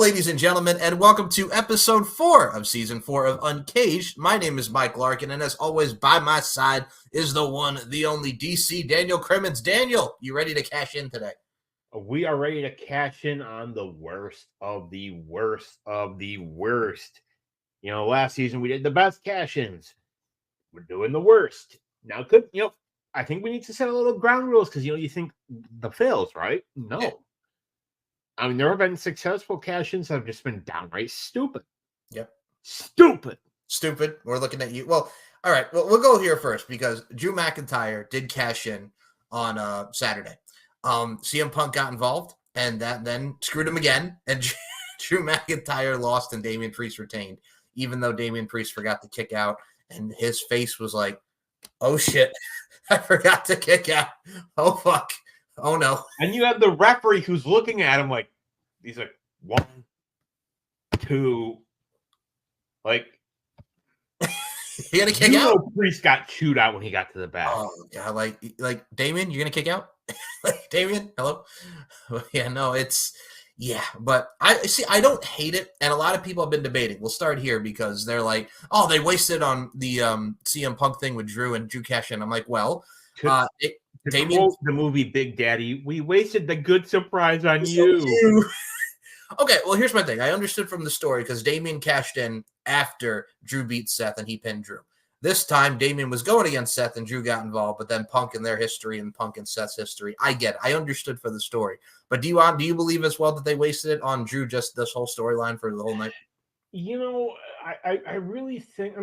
ladies and gentlemen, and welcome to episode 4 of season 4 of Uncaged. My name is Mike Larkin, and as always, by my side is the one, the only DC, Daniel Crimmins. Daniel, you ready to cash in today? We are ready to cash in on the worst of the worst of the worst. Last season we did the best cash-ins. We're doing the worst. Now, I think we need to set a little ground rules because, you think the fails, right? No. Yeah. I mean, there have been successful cash-ins that have just been downright stupid. Yep. Stupid. We're looking at you. Well, all right. Well, we'll go here first because Drew McIntyre did cash in on Saturday. CM Punk got involved, and that then screwed him again. And Drew McIntyre lost, and Damian Priest retained, even though Damian Priest forgot to kick out, and his face was like, "Oh shit, I forgot to kick out. Oh fuck. Oh no." And you have the referee who's looking at him like, he's like, 1, 2, like, you gonna kick out? Priest got chewed out when he got to the back. Oh yeah, like Damien, you're gonna kick out? Like, Damien, hello? Yeah, no, but I don't hate it, and a lot of people have been debating. We'll start here because they're like, oh, they wasted on the CM Punk thing with Drew and Drew cash in. I'm like, well, Damien, the movie Big Daddy, we wasted the good surprise on you. Okay, well, here's my thing. I understood from the story because Damien cashed in after Drew beat Seth and he pinned Drew. This time, Damien was going against Seth and Drew got involved, but then Punk and their history and Punk and Seth's history. I get it. I understood for the story. But do you believe as well that they wasted it on Drew, just this whole storyline for the whole night? I really think,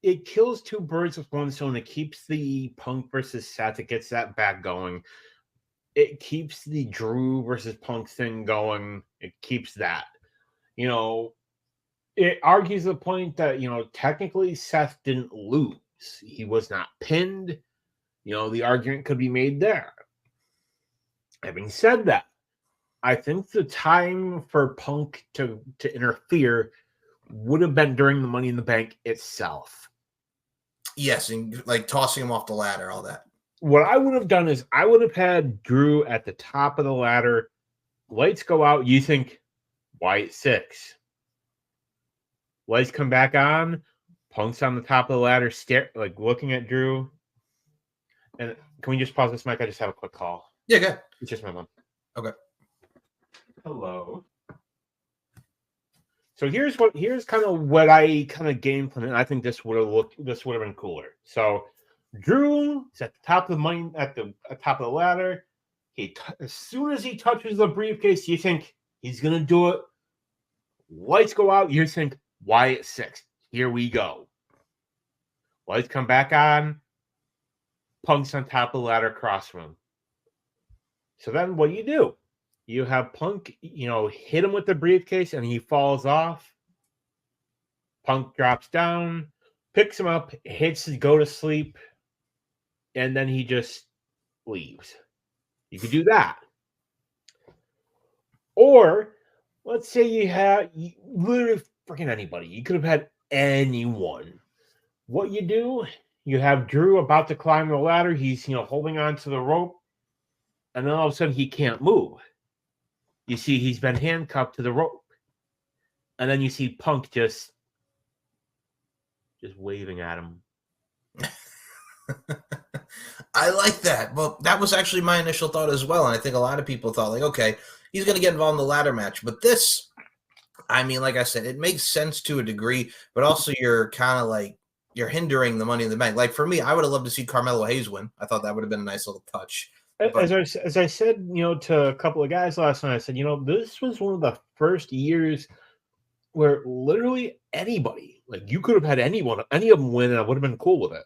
it kills two birds with one stone. It keeps the Punk versus Seth. It gets that back going. It keeps the Drew versus Punk thing going. It keeps that. It argues the point that, technically Seth didn't lose. He was not pinned. The argument could be made there. Having said that, I think the time for Punk to interfere would have been during the Money in the Bank itself. Yes, and like tossing him off the ladder, all that. What I would have done is I would have had Drew at the top of the ladder. Lights go out. You think White 6. Lights come back on. Punk's on the top of the ladder, looking at Drew. And can we just pause this, Mike? I just have a quick call. Yeah, go ahead. It's just my mom. Okay. Hello. So here's kind of what I kind of game plan. I think this would have been cooler. So Drew is at the top of the top of the ladder. As soon as he touches the briefcase, you think he's gonna do it. Lights go out. You think Wyatt 6. Here we go. Lights come back on. Punk's on top of the ladder across from him. So then what do? You have Punk, hit him with the briefcase and he falls off. Punk drops down, picks him up, hits his go to sleep, and then he just leaves. You could do that. Or let's say you literally freaking anybody. You could have had anyone. What you do, you have Drew about to climb the ladder. He's, holding on to the rope. And then all of a sudden he can't move. You see he's been handcuffed to the rope. And then you see Punk just waving at him. I like that. Well, that was actually my initial thought as well. And I think a lot of people thought, like, okay, he's going to get involved in the ladder match. But this, like I said, it makes sense to a degree, but also you're kind of like, you're hindering the Money in the Bank. Like, for me, I would have loved to see Carmelo Hayes win. I thought that would have been a nice little touch. But, as I said, to a couple of guys last night, I said, this was one of the first years where literally anybody, like you could have had any of them win, and I would have been cool with it.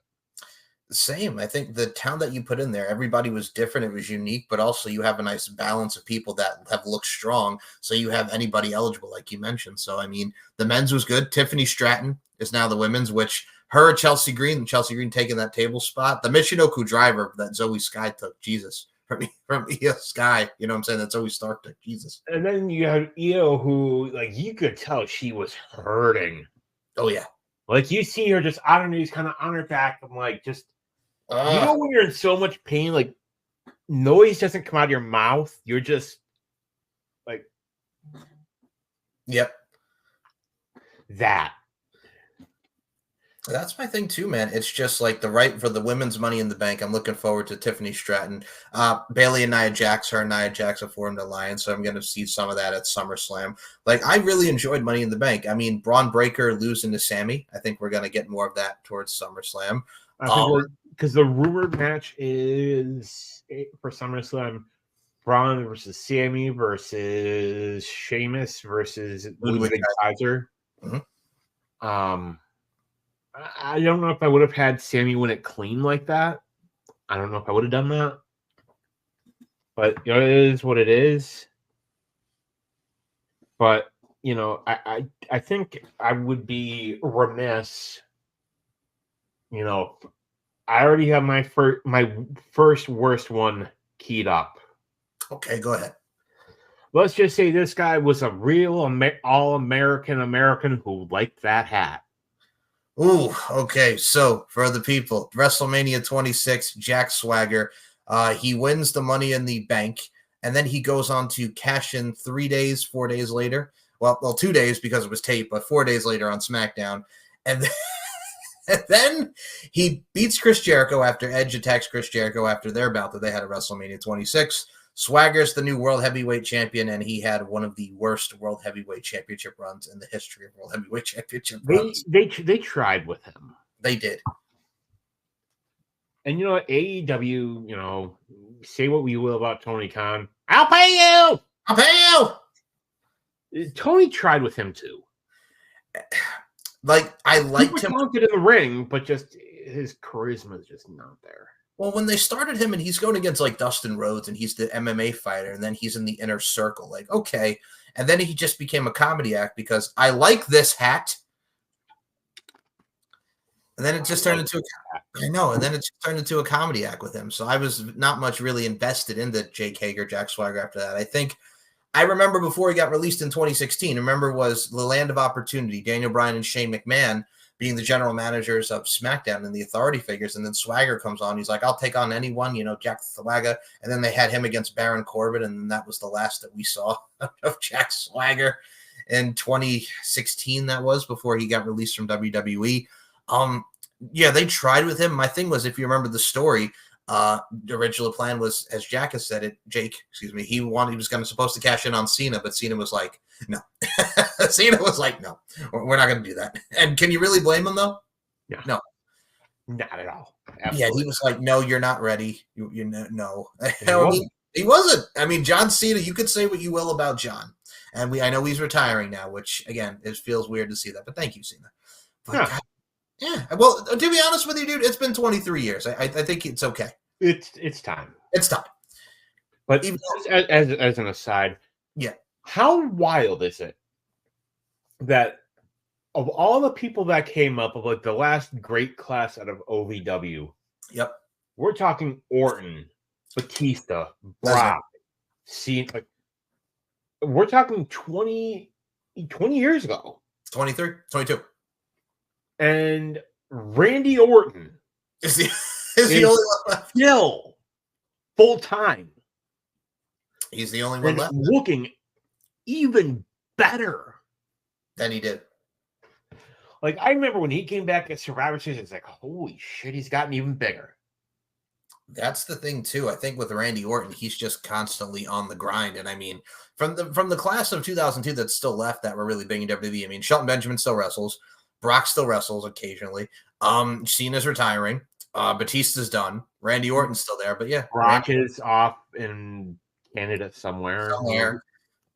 Same. I think the talent that you put in there, everybody was different. It was unique, but also you have a nice balance of people that have looked strong. So you have anybody eligible, like you mentioned. So, the men's was good. Tiffany Stratton is now the women's, which her, Chelsea Green taking that table spot. The Michinoku driver that Zoe Sky took, Jesus. From Io Sky, you know what I'm saying? That Zoe Stark took, Jesus. And then you have Io, who, like, you could tell she was hurting. Oh, yeah. Like, you see her just on her knees, kind of on her back. I'm like, just, when you're in so much pain, like, noise doesn't come out of your mouth. You're just, like, Yep. That. That's my thing too, man. It's just like the right for the women's Money in the Bank. I'm looking forward to Tiffany Stratton. Bailey and Nia Jax, her and Nia Jax have formed alliance, so I'm going to see some of that at SummerSlam. Like, I really enjoyed Money in the Bank. I mean, Braun Breaker losing to Sammy. I think we're going to get more of that towards SummerSlam. I think because the rumored match is for SummerSlam, Braun versus Sammy versus Sheamus versus Ludwig Kaiser. Mm-hmm. I don't know if I would have had Sammy win it clean like that. I don't know if I would have done that. But it is what it is. But I think I would be remiss. I already have my first worst one keyed up. Okay, go ahead. Let's just say this guy was a real all-American who liked that hat. Ooh, okay. So for the people, WrestleMania 26, Jack Swagger, he wins the Money in the Bank, and then he goes on to cash in 4 days later. Well, 2 days because it was taped, but 4 days later on SmackDown, and then he beats Chris Jericho after Edge attacks Chris Jericho after their bout that they had at WrestleMania 26. Swagger's the new World Heavyweight Champion, and he had one of the worst World Heavyweight Championship runs in the history of World Heavyweight Championship runs. They tried with him. They did. And AEW, say what we will about Tony Khan. I'll pay you! I'll pay you! Tony tried with him too. Like, I liked him. He was talented in the ring, but just his charisma is just not there. Well, when they started him and he's going against like Dustin Rhodes and he's the MMA fighter and then he's in the inner circle, like, okay. And then he just became a comedy act because I like this hat. And then it just turned into a comedy act with him. So I was not much really invested into Jake Hager, Jack Swagger after that. I remember before he got released in 2016, was the Land of Opportunity, Daniel Bryan and Shane McMahon being the general managers of SmackDown and the authority figures. And then Swagger comes on. He's like, I'll take on anyone, Jack Swagger. And then they had him against Baron Corbin. And that was the last that we saw of Jack Swagger in 2016. That was before he got released from WWE. Yeah, they tried with him. My thing was, if you remember the story, the original plan was, as Jack has said it, he was supposed to cash in on Cena, but Cena was like, no. Cena was like, no, we're not going to do that. And can you really blame him though? No. Not at all. Absolutely. Yeah, he was like, no, you're not ready. No. He wasn't. I mean, John Cena, you could say what you will about John. And I know he's retiring now, which again, it feels weird to see that, but thank you, Cena. But God, yeah. Well, to be honest with you, dude, it's been 23 years. I think it's okay. It's time. It's time. But even as an aside, yeah, how wild is it that of all the people that came up of like the last great class out of OVW, yep, we're talking Orton, Batista, Brock, Cena. We're talking 20 years ago. 23, 22. And Randy Orton is the only one left. Still full time. He's the only one left. Looking even better than he did. Like, I remember when he came back at Survivor Series, it's like, holy shit, he's gotten even bigger. That's the thing too. I think with Randy Orton, he's just constantly on the grind. And I mean, from the class of 2002 that's still left that were really big in WWE. I mean, Shelton Benjamin still wrestles. Brock still wrestles occasionally. Cena's retiring. Batista's done. Randy Orton's still there, but yeah, Brock is off in Canada somewhere.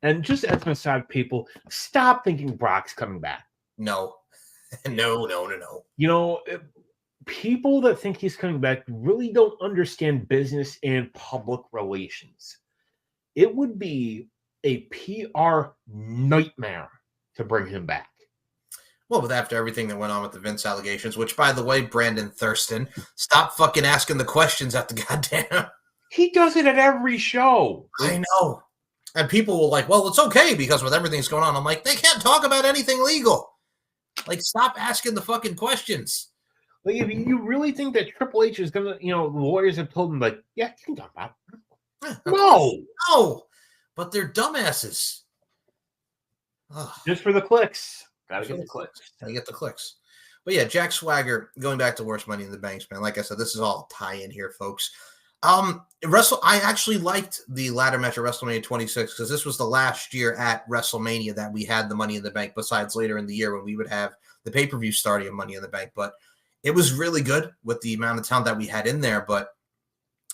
And just as an aside, people, stop thinking Brock's coming back. No. People that think he's coming back really don't understand business and public relations. It would be a PR nightmare to bring him back. Well, with after everything that went on with the Vince allegations, which, by the way, Brandon Thurston, stop fucking asking the questions at the goddamn. He does it at every show. I know. And people will like, well, it's okay because with everything that's going on, I'm like, they can't talk about anything legal. Like, stop asking the fucking questions. Like, if you really think that Triple H is going to, the lawyers have told him, like, yeah, you can talk about it. No. But they're dumbasses. Just for the clicks. Gotta get the clicks. Gotta get the clicks. But yeah, Jack Swagger, going back to worst Money in the Banks, man. Like I said, this is all tie-in here, folks. I actually liked the ladder match at WrestleMania 26 because this was the last year at WrestleMania that we had the Money in the Bank, besides later in the year when we would have the pay-per-view starting of Money in the Bank. But it was really good with the amount of talent that we had in there. But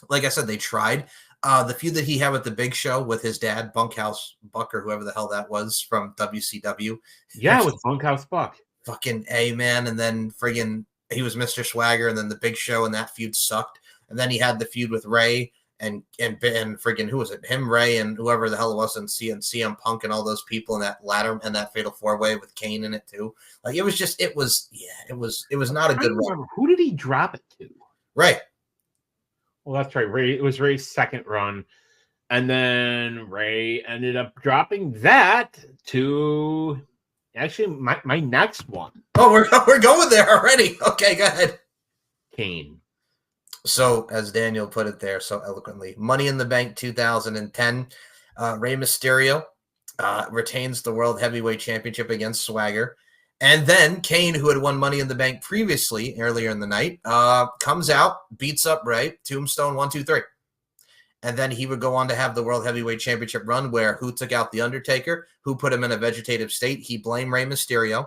like I said, they tried. The feud that he had with the Big Show with his dad, Bunkhouse Buck, or whoever the hell that was from WCW. Yeah, with Bunkhouse Buck. Fucking A, man. And then friggin' he was Mr. Swagger, and then the Big Show, and that feud sucked. And then he had the feud with Ray and friggin' who was it? Him, Ray, and whoever the hell it was, and CM Punk and all those people in that ladder and that fatal 4-way with Kane in it too. Like it was not a good run. Who did he drop it to? Ray. Well, that's right. Ray. It was Ray's second run, and then Ray ended up dropping that to actually my next one. Oh, we're going there already. Okay, go ahead. Kane. So, as Daniel put it there so eloquently, Money in the Bank 2010, Rey Mysterio retains the World Heavyweight Championship against Swagger. And then Kane, who had won Money in the Bank previously, earlier in the night, comes out, beats up Rey, Tombstone 1, 2, 3. And then he would go on to have the World Heavyweight Championship run where who took out The Undertaker, who put him in a vegetative state. He blamed Rey Mysterio.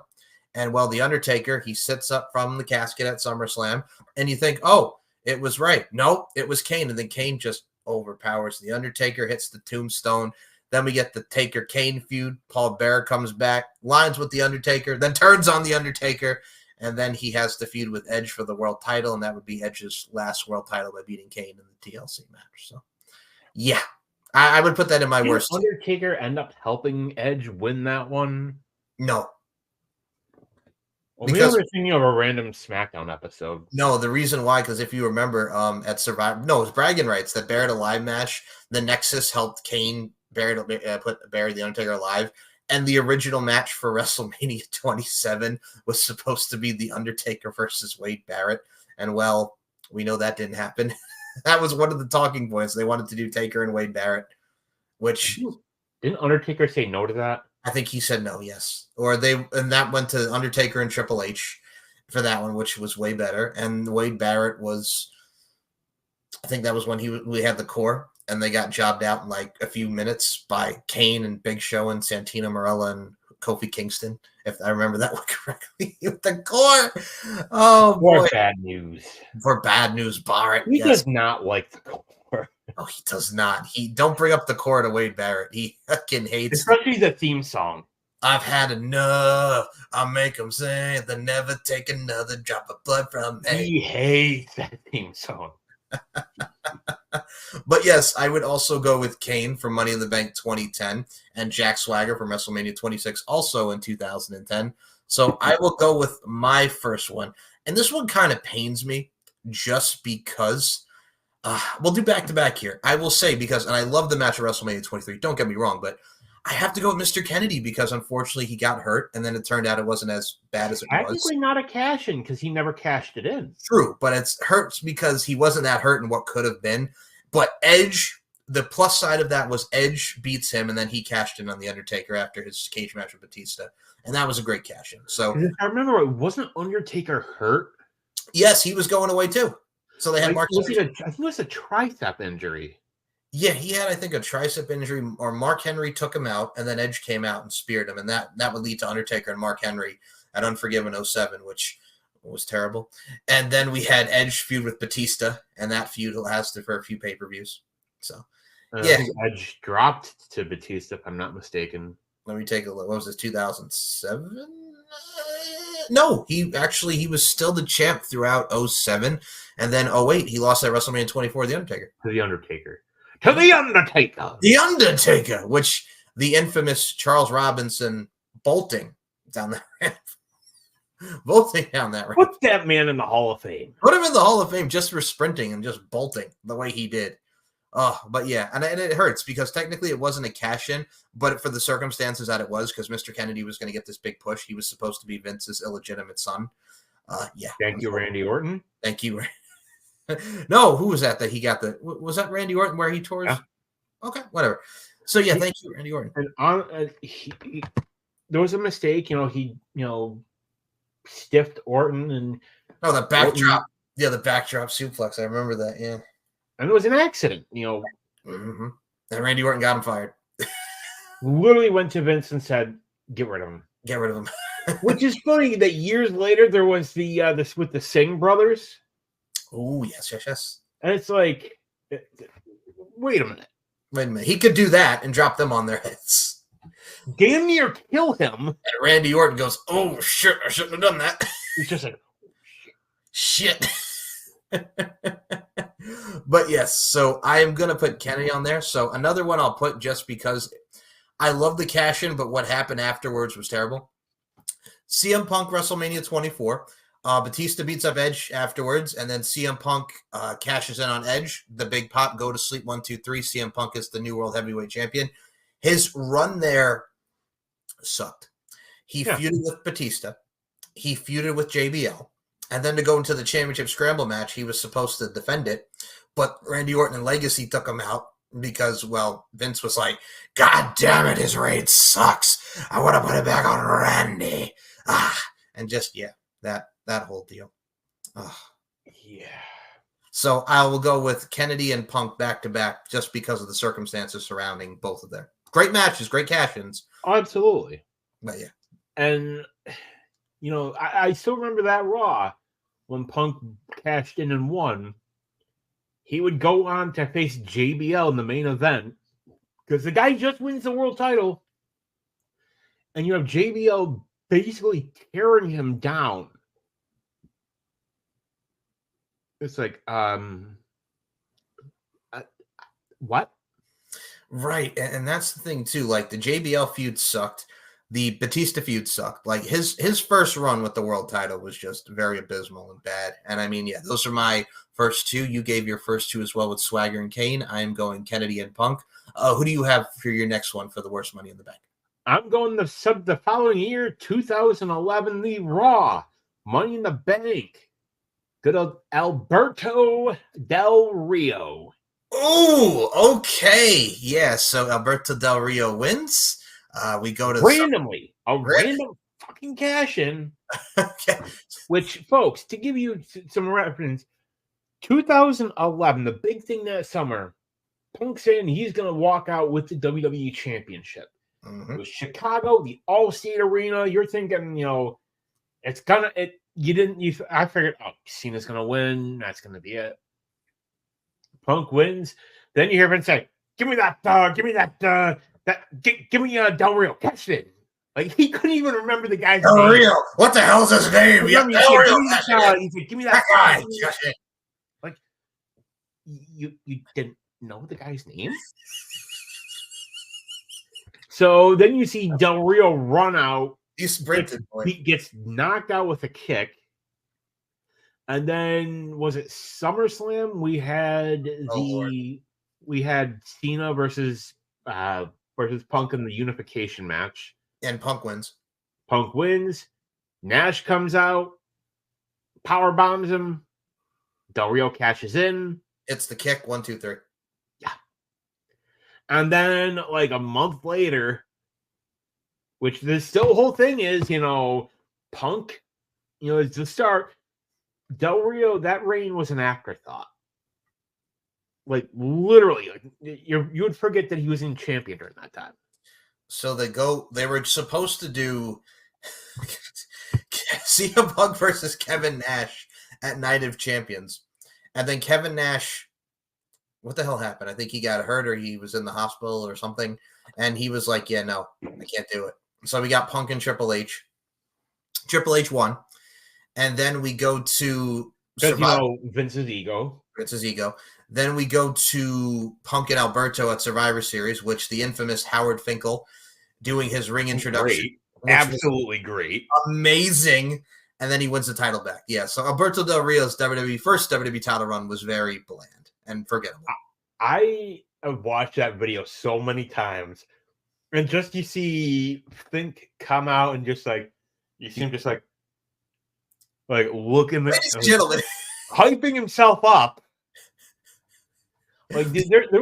And The Undertaker, he sits up from the casket at SummerSlam. And you think, oh, it was right. No, it was Kane. And then Kane just overpowers The Undertaker, hits the Tombstone. Then we get the Taker-Kane feud. Paul Bearer comes back, lines with The Undertaker, then turns on The Undertaker. And then he has the feud with Edge for the world title. And that would be Edge's last world title by beating Kane in the TLC match. So, yeah, I would put that in my worst. Did Undertaker end up helping Edge win that one? No. Well, because we're thinking of a random SmackDown episode. No, the reason why, because if you remember at Survivor, no, it was bragging rights, that Barrett Alive match, the Nexus helped Kane put Barry the Undertaker alive. And the original match for WrestleMania 27 was supposed to be The Undertaker versus Wade Barrett. And, well, we know that didn't happen. That was one of the talking points. They wanted to do Taker and Wade Barrett, which... Didn't Undertaker say no to that? I think he said no, yes. And that went to Undertaker and Triple H for that one, which was way better. And Wade Barrett was, I think that was when we had the core, and they got jobbed out in like a few minutes by Kane and Big Show and Santino Marella and Kofi Kingston, if I remember that one correctly. With the core. Oh, boy. For bad news. For bad news, Barrett. He does not like the core. Oh, he does not. He don't bring up the core to Wade Barrett. He fucking hates especially the theme song. I've had enough. I'll make them say they'll never take another drop of blood from me. He hates that theme song. But yes, I would also go with Kane for Money in the Bank 2010 and Jack Swagger from WrestleMania 26 also in 2010. So I will go with my first one. And this one kind of pains me just because we'll do back-to-back here. I will say because, and I love the match at WrestleMania 23, don't get me wrong, but I have to go with Mr. Kennedy because unfortunately he got hurt, and then it turned out it wasn't as bad as it was. Technically not a cash-in because he never cashed it in. True, but it hurts because he wasn't that hurt in what could have been. But Edge, the plus side of that was Edge beats him, and then he cashed in on The Undertaker after his cage match with Batista, and that was a great cash-in. So I remember, it wasn't Undertaker hurt? Yes, he was going away too. So they had Mark. I think it was a tricep injury. Yeah, he had, I think, a tricep injury, or Mark Henry took him out, and then Edge came out and speared him, and that would lead to Undertaker and Mark Henry at Unforgiven 07, which was terrible. And then we had Edge feud with Batista, and that feud lasted for a few pay-per-views. So, yeah. I think Edge dropped to Batista, if I'm not mistaken. Let me take a look. What was this, 2007? No, he was still the champ throughout 07, and then 08, he lost at WrestleMania 24 to The Undertaker. To The Undertaker. To The Undertaker! The Undertaker, which the infamous Charles Robinson bolting down the ramp. Bolting down that ramp. Put that man in the Hall of Fame. Put him in the Hall of Fame just for sprinting and just bolting the way he did. Oh, but yeah, and it hurts because technically it wasn't a cash-in, but for the circumstances that it was, because Mr. Kennedy was going to get this big push. He was supposed to be Vince's illegitimate son. Yeah. Thank you, Randy Orton. Thank you. No, who was that he got the... Was that Randy Orton where he tore his... Yeah. Okay, whatever. So, yeah, thank you, Randy Orton. And there was a mistake. He stiffed Orton, and the backdrop. Orton, Yeah, the backdrop suplex. I remember that. Yeah, and it was an accident. mm-hmm. And Randy Orton got him fired. Literally went to Vince and said, "Get rid of him." Get rid of him. Which is funny that years later there was this with the Singh brothers. Oh yes. And it's like, wait a minute. He could do that and drop them on their heads. Damn near kill him. And Randy Orton goes, "Oh shit, I shouldn't have done that." He's just like, shit. But yes, so I am gonna put Kennedy on there. So another one I'll put just because I love the cash in, but what happened afterwards was terrible. CM Punk WrestleMania 24. Batista beats up Edge afterwards, and then CM Punk cashes in on Edge. The big pop, go to sleep, 1, 2, 3. CM Punk is the new World Heavyweight Champion. His run there sucked. He feuded with Batista. He feuded with JBL. And then to go into the championship scramble match, he was supposed to defend it. But Randy Orton and Legacy took him out because, well, Vince was like, "God damn it, his reign sucks. I want to put it back on Randy." And just, that whole deal. yeah. So I will go with Kennedy and Punk back to back just because of the circumstances surrounding both of them. Great matches, great cash-ins. Oh, absolutely. But yeah. And, I still remember that Raw when Punk cashed in and won. He would go on to face JBL in the main event because the guy just wins the world title. And you have JBL basically tearing him down. It's like, what? Right, and that's the thing too. Like the JBL feud sucked, the Batista feud sucked. Like his first run with the world title was just very abysmal and bad. And I mean, those are my first two. You gave your first two as well with Swagger and Kane. I am going Kennedy and Punk. Who do you have for your next one for the worst Money in the Bank? I'm going the following year, 2011, the Raw Money in the Bank. Good old Alberto Del Rio. Oh, okay. Yeah, so Alberto Del Rio wins. We go to randomly, random fucking cash in. Okay. Which, folks, to give you some reference, 2011, the big thing that summer, Punk saying he's going to walk out with the WWE Championship. Mm-hmm. It was Chicago, the Allstate Arena. You're thinking, it's gonna. I figured, Cena's gonna win. That's gonna be it. Punk wins. Then you hear Vince say, "Give me that. Give me that. Give me Del Rio. Catch it." Like he couldn't even remember the guy's name. Del Rio. What the hell's his name? Yeah, Del Rio. He said, "Give me that guy." Like you didn't know the guy's name. So then you see Del Rio run out. He sprinted. He gets knocked out with a kick. And then was it SummerSlam? We had Cena versus Punk in the unification match. And Punk wins. Punk wins. Nash comes out, power bombs him. Del Rio cashes in. It's the kick. 1, 2, 3. And then, like a month later, which the whole thing is, Punk, is the start. Del Rio, that reign was an afterthought. Like literally, you would forget that he was in champion during that time. So they were supposed to do CM Punk versus Kevin Nash at Night of Champions, and then Kevin Nash. What the hell happened? I think he got hurt or he was in the hospital or something. And he was like, "Yeah, no, I can't do it." So we got Punk and Triple H. Triple H won. And then we go to Vince's ego. Then we go to Punk and Alberto at Survivor Series, which the infamous Howard Finkel doing his ring introduction. Great. Absolutely great. Amazing. And then he wins the title back. Yeah, so Alberto Del Rio's first WWE title run was very bland and forgettable. I have watched that video so many times. And just you see Fink come out and just like, you see him just like looking at Ladies and gentlemen, hyping himself up. Like there'll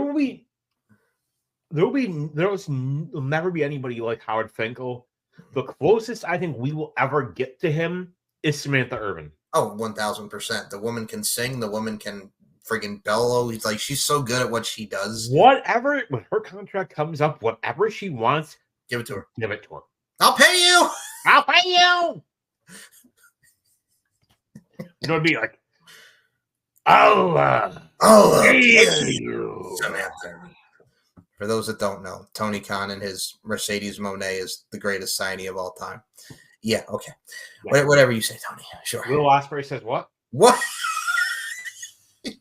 never be anybody like Howard Finkel. The closest I think we will ever get to him is Samantha Irvin. Oh, 1,000%. The woman can sing. The woman can friggin' bellow. He's like, she's so good at what she does. Whatever, when her contract comes up, whatever she wants, Give it to her. give it to her. I'll pay you. I'll pay you. You know what I mean? Like, Oh, pay you. Samantha. For those that don't know, Tony Khan and his Mercedes Monet is the greatest signing of all time. Yeah, okay. Yeah. Whatever you say, Tony. Sure. Will Ospreay says what? What? And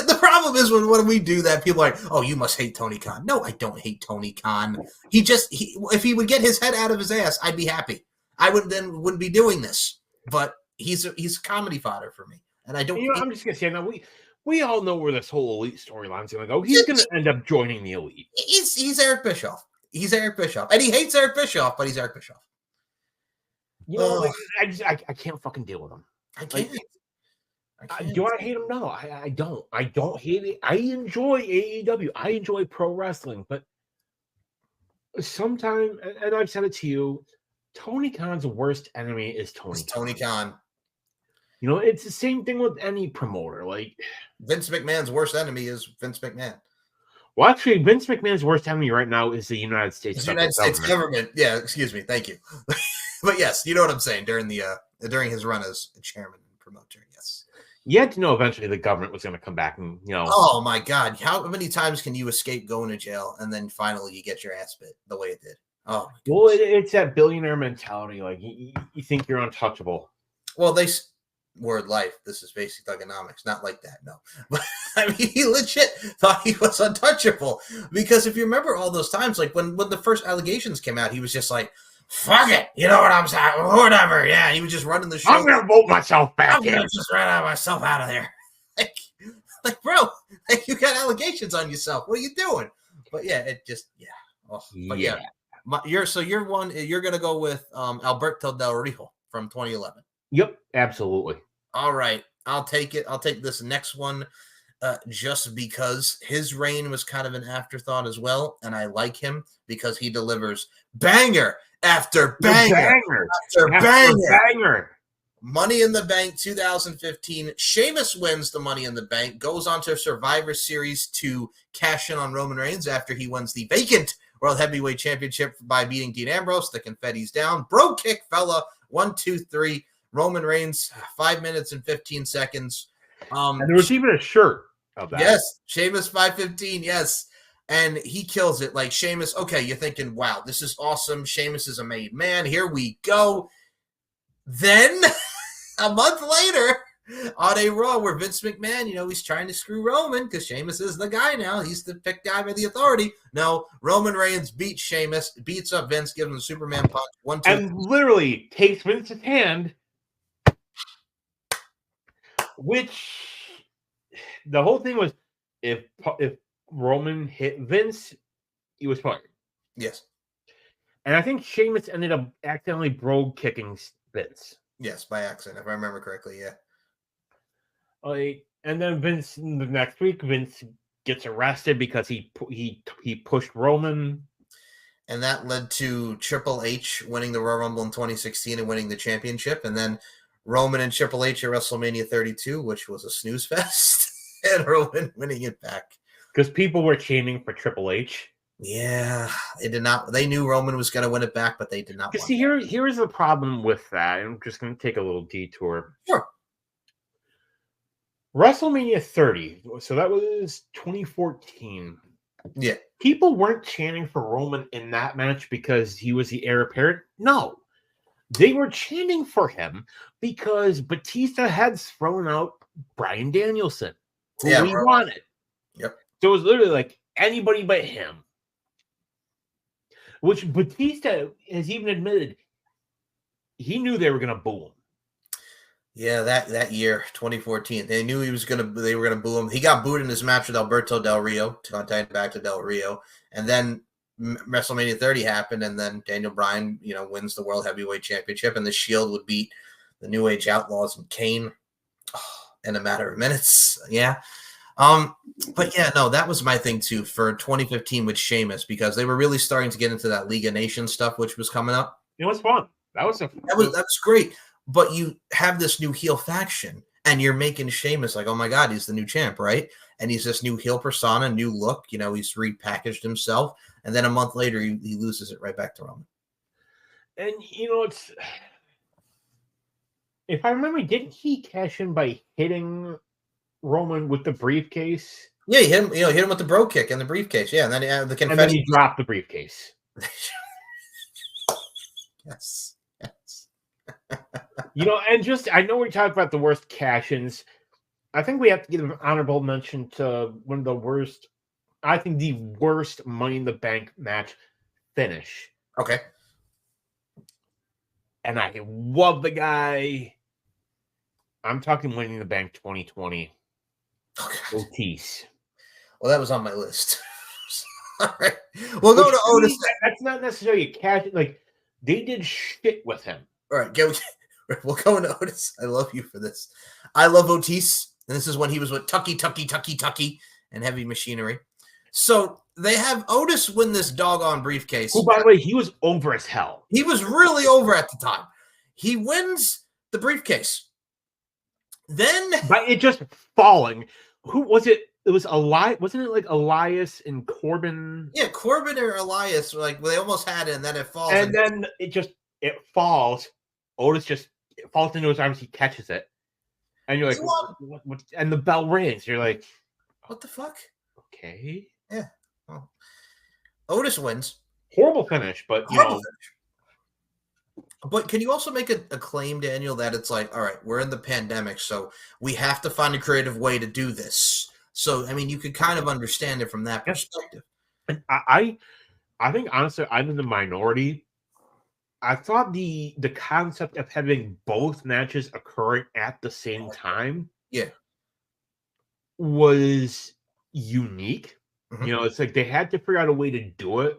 the problem is when we do that, people are like, oh, you must hate Tony Khan. No, I don't hate Tony Khan. If he would get his head out of his ass, I'd be happy. I wouldn't be doing this. But he's comedy fodder for me. And I don't. You know, I'm just gonna say now we all know where this whole elite storyline's gonna go. He's gonna end up joining the elite. He's Eric Bischoff. He's Eric Bischoff, and he hates Eric Bischoff, but he's Eric Bischoff. You know, like, I can't fucking deal with him. I can't. Like, do I hate him? No, I don't. I don't hate it. I enjoy AEW. I enjoy pro wrestling, but sometimes, and I've said it to you, Tony Khan's worst enemy is Tony Khan. You know, it's the same thing with any promoter. Like Vince McMahon's worst enemy is Vince McMahon. Well, actually, Vince McMahon's worst enemy right now is the United States government. Yeah, excuse me. Thank you. But yes, you know what I'm saying. During his run as a chairman and promoter, yes. You had to know eventually the government was going to come back and, you know. Oh my God! How many times can you escape going to jail and then finally you get your ass bit the way it did? Oh, well, it's that billionaire mentality. Like you think you're untouchable. Well, word life. This is basic thugonomics. Not like that, no. But I mean, he legit thought he was untouchable because if you remember all those times, like when the first allegations came out, he was just like, "Fuck it," you know what I'm saying? Whatever. Yeah, he was just running the show. I'm gonna vote myself back. I'm gonna just run myself out of there. Like, bro, like you got allegations on yourself. What are you doing? But yeah, it just Oh, but yeah. You're gonna go with Alberto Del Rio from 2011. Yep, absolutely. All right, I'll take it. I'll take this next one just because his reign was kind of an afterthought as well, and I like him because he delivers banger after banger after banger. Money in the Bank 2015. Sheamus wins the Money in the Bank, goes on to Survivor Series to cash in on Roman Reigns after he wins the vacant World Heavyweight Championship by beating Dean Ambrose. The confetti's down. Bro kick, fella. 1, 2, 3. Roman Reigns, 5 minutes and 15 seconds. And there was even a shirt of that. Yes, Sheamus 5:15, yes. And he kills it. Like Sheamus, okay, you're thinking, wow, this is awesome. Sheamus is a made man. Here we go. Then, a month later, on a Raw where Vince McMahon, he's trying to screw Roman because Sheamus is the guy now. He's the pick guy by the authority. No, Roman Reigns beats Sheamus, beats up Vince, gives him the Superman punch. 1, 2, and literally takes Vince's hand. Which the whole thing was, if Roman hit Vince, he was fired. Yes. And I think Sheamus ended up accidentally bro kicking Vince. Yes, by accident, if I remember correctly, yeah. And then Vince, the next week, Vince gets arrested because he pushed Roman. And that led to Triple H winning the Royal Rumble in 2016 and winning the championship. And then Roman and Triple H at WrestleMania 32, which was a snooze fest, and Roman winning it back. Because people were chanting for Triple H. Yeah, they did not. They knew Roman was going to win it back, but they did not. See, here is the problem with that. I'm just going to take a little detour. Sure. WrestleMania 30, so that was 2014. Yeah. People weren't chanting for Roman in that match because he was the heir apparent. No. They were chanting for him because Batista had thrown out Bryan Danielson, who we wanted. Yep. So it was literally like anybody but him. Which Batista has even admitted he knew they were going to boo him. Yeah, that year, 2014, they knew they were gonna boo him. He got booed in his match with Alberto Del Rio, to contact back to Del Rio, and then WrestleMania 30 happened, and then Daniel Bryan, wins the World Heavyweight Championship, and the Shield would beat the New Age Outlaws and Kane in a matter of minutes. Yeah. But yeah, no, that was my thing too for 2015 with Sheamus because they were really starting to get into that League of Nations stuff, which was coming up. It was fun. That was great. But you have this new heel faction, and you're making Sheamus like, oh my god, he's the new champ, right? And he's this new heel persona, new look. You know, he's repackaged himself, and then a month later, he loses it right back to Roman. And you know, it's if I remember, didn't he cash in by hitting Roman with the briefcase? Yeah, he hit him. You know, hit him with the bro kick and the briefcase. Yeah, and then the confetti. And then he dropped the briefcase. Yes. You know, and just I know we talked about the worst cash-ins. I think we have to give an honorable mention to one of the worst. I think the worst Money in the Bank match finish. Okay. And I love the guy. I'm talking Money in the Bank 2020. Otis. Well, that was on my list. All right. We'll go to Otis. That's not necessarily a cash. Like, they did shit with him. All right. We'll go into Otis. I love you for this. I love Otis. And this is when he was with Tucky, and Heavy Machinery. So they have Otis win this doggone briefcase. Who, by the way, he was over as hell. He was really over at the time. He wins the briefcase. Then, but it just falling. Who was it? It was Elias. Wasn't it like Elias and Corbin? Yeah, Corbin or Elias. Like they almost had it, and then it falls. And then it falls. Otis just falls into his arms. He catches it, and you're like, what? And the bell rings. You're like, what the fuck? Okay. Yeah. Well, Otis wins. Horrible finish, but you know. But can you also make a claim, Daniel, that it's like, all right, we're in the pandemic, so we have to find a creative way to do this. So, I mean, you could kind of understand it from that perspective. And I think, honestly, I'm in the minority. I thought the concept of having both matches occurring at the same time was unique. Mm-hmm. You know, it's like they had to figure out a way to do it.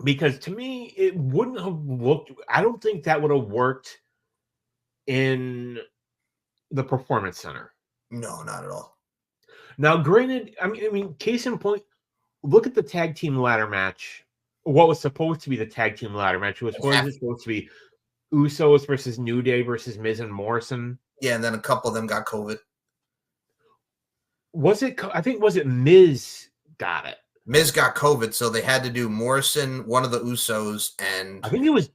Because to me, it wouldn't have looked. I don't think that would have worked in the Performance Center. No, not at all. Now, granted, I mean, case in point, look at the tag team ladder match. What was supposed to be the tag team ladder match was supposed to be Usos versus New Day versus Miz and Morrison. Yeah, and then a couple of them got COVID. Was it? I think was it Miz got it. Miz got COVID, so they had to do Morrison, one of the Usos, and I think it was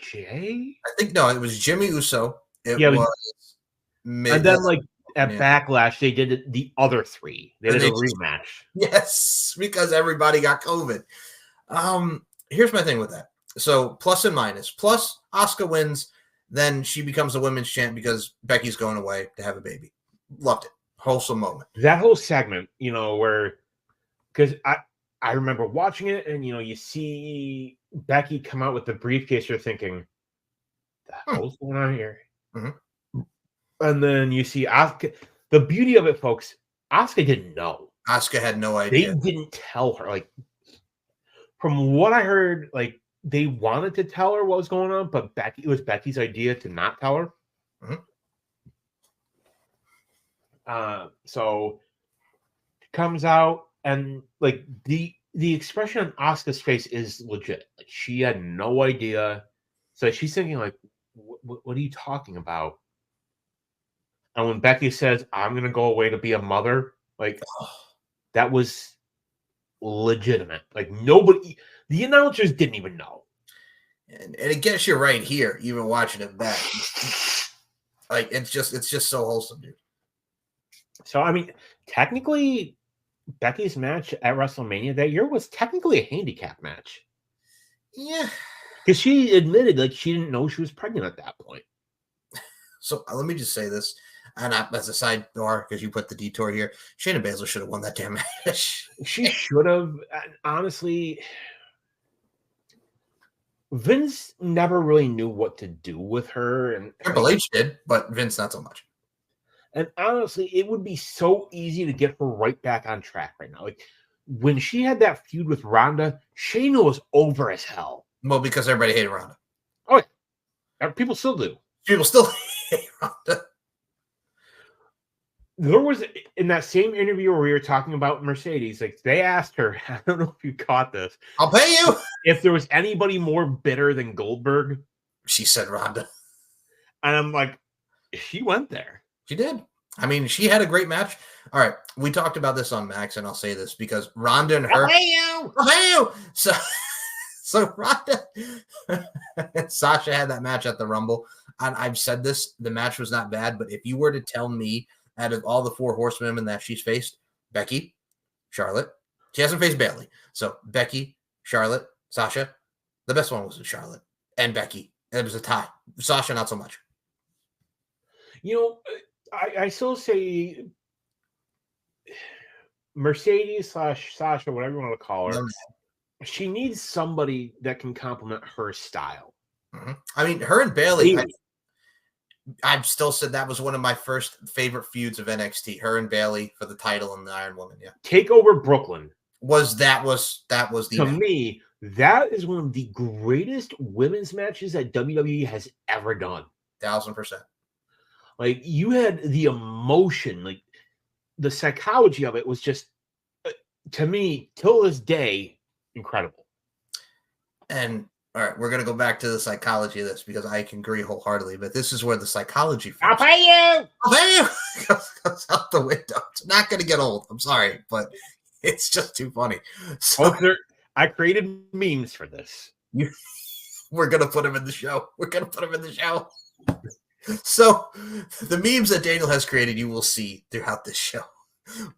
Jay. I think no, it was Jimmy Uso. It was Miz. And then like at Backlash, they did the other three. They did a rematch. Yes, because everybody got COVID. Here's my thing with that. So plus and minus. Plus, Asuka wins, then she becomes a women's champ because Becky's going away to have a baby. Loved it. Wholesome moment. That whole segment, you know, where because I remember watching it, and you know, you see Becky come out with the briefcase. You're thinking, "The hell's going on here?" Mm-hmm. And then you see Asuka. The beauty of it, folks, Asuka didn't know. Asuka had no idea. They didn't tell her. Like, from what I heard, like they wanted to tell her what was going on, but it was Becky's idea to not tell her. Mm-hmm. So comes out. And like the expression on Asuka's face is legit. Like she had no idea. So she's thinking like, what are you talking about? And when Becky says, I'm going to go away to be a mother, like that was legitimate. Like nobody, the announcers didn't even know. And it gets you right here, even watching it back. Like it's just so wholesome, dude. So, I mean, technically, Becky's match at WrestleMania that year was technically a handicap match. Yeah. Because she admitted like she didn't know she was pregnant at that point. So let me just say this, and as a side door, because you put the detour here, Shayna Baszler should have won that damn match. She should have. Honestly, Vince never really knew what to do with her. And Triple H did, but Vince not so much. And honestly, it would be so easy to get her right back on track right now. Like when she had that feud with Ronda, Shayna was over as hell. Well, because everybody hated Ronda. Oh, yeah. People still do. People still hate Ronda. there was in that same interview where we were talking about Mercedes, like they asked her, I don't know if you caught this. I'll pay you. If there was anybody more bitter than Goldberg, She said Ronda. and I'm like, she went there. She did. I mean, she had a great match. All right, we talked about this on Max, and I'll say this because Ronda and her. I'll pay you. So Ronda and Sasha had that match at the Rumble, and I've said this: the match was not bad. But if you were to tell me, out of all the 4 horsewomen that she's faced, Becky, Charlotte, she hasn't faced Bayley, so Becky, Charlotte, Sasha, the best one was Charlotte and Becky. And it was a tie. Sasha, not so much. You know, I still say Mercedes / Sasha, whatever you want to call her. She needs somebody that can complement her style. Mm-hmm. I mean, her and Bayley. I've still said that was one of my first favorite feuds of NXT. Her and Bayley for the title and the Iron Woman. Yeah, Takeover Brooklyn was the to me. That is one of the greatest women's matches that WWE has ever done. 1000%. Like you had the emotion, like the psychology of it was just, to me, till this day, incredible. And all right, we're gonna go back to the psychology of this because I can agree wholeheartedly. But this is where the psychology. I'll pay you. Goes out the window. It's not gonna get old. I'm sorry, but it's just too funny. So I created memes for this. We're gonna put them in the show. So the memes that Daniel has created, you will see throughout this show.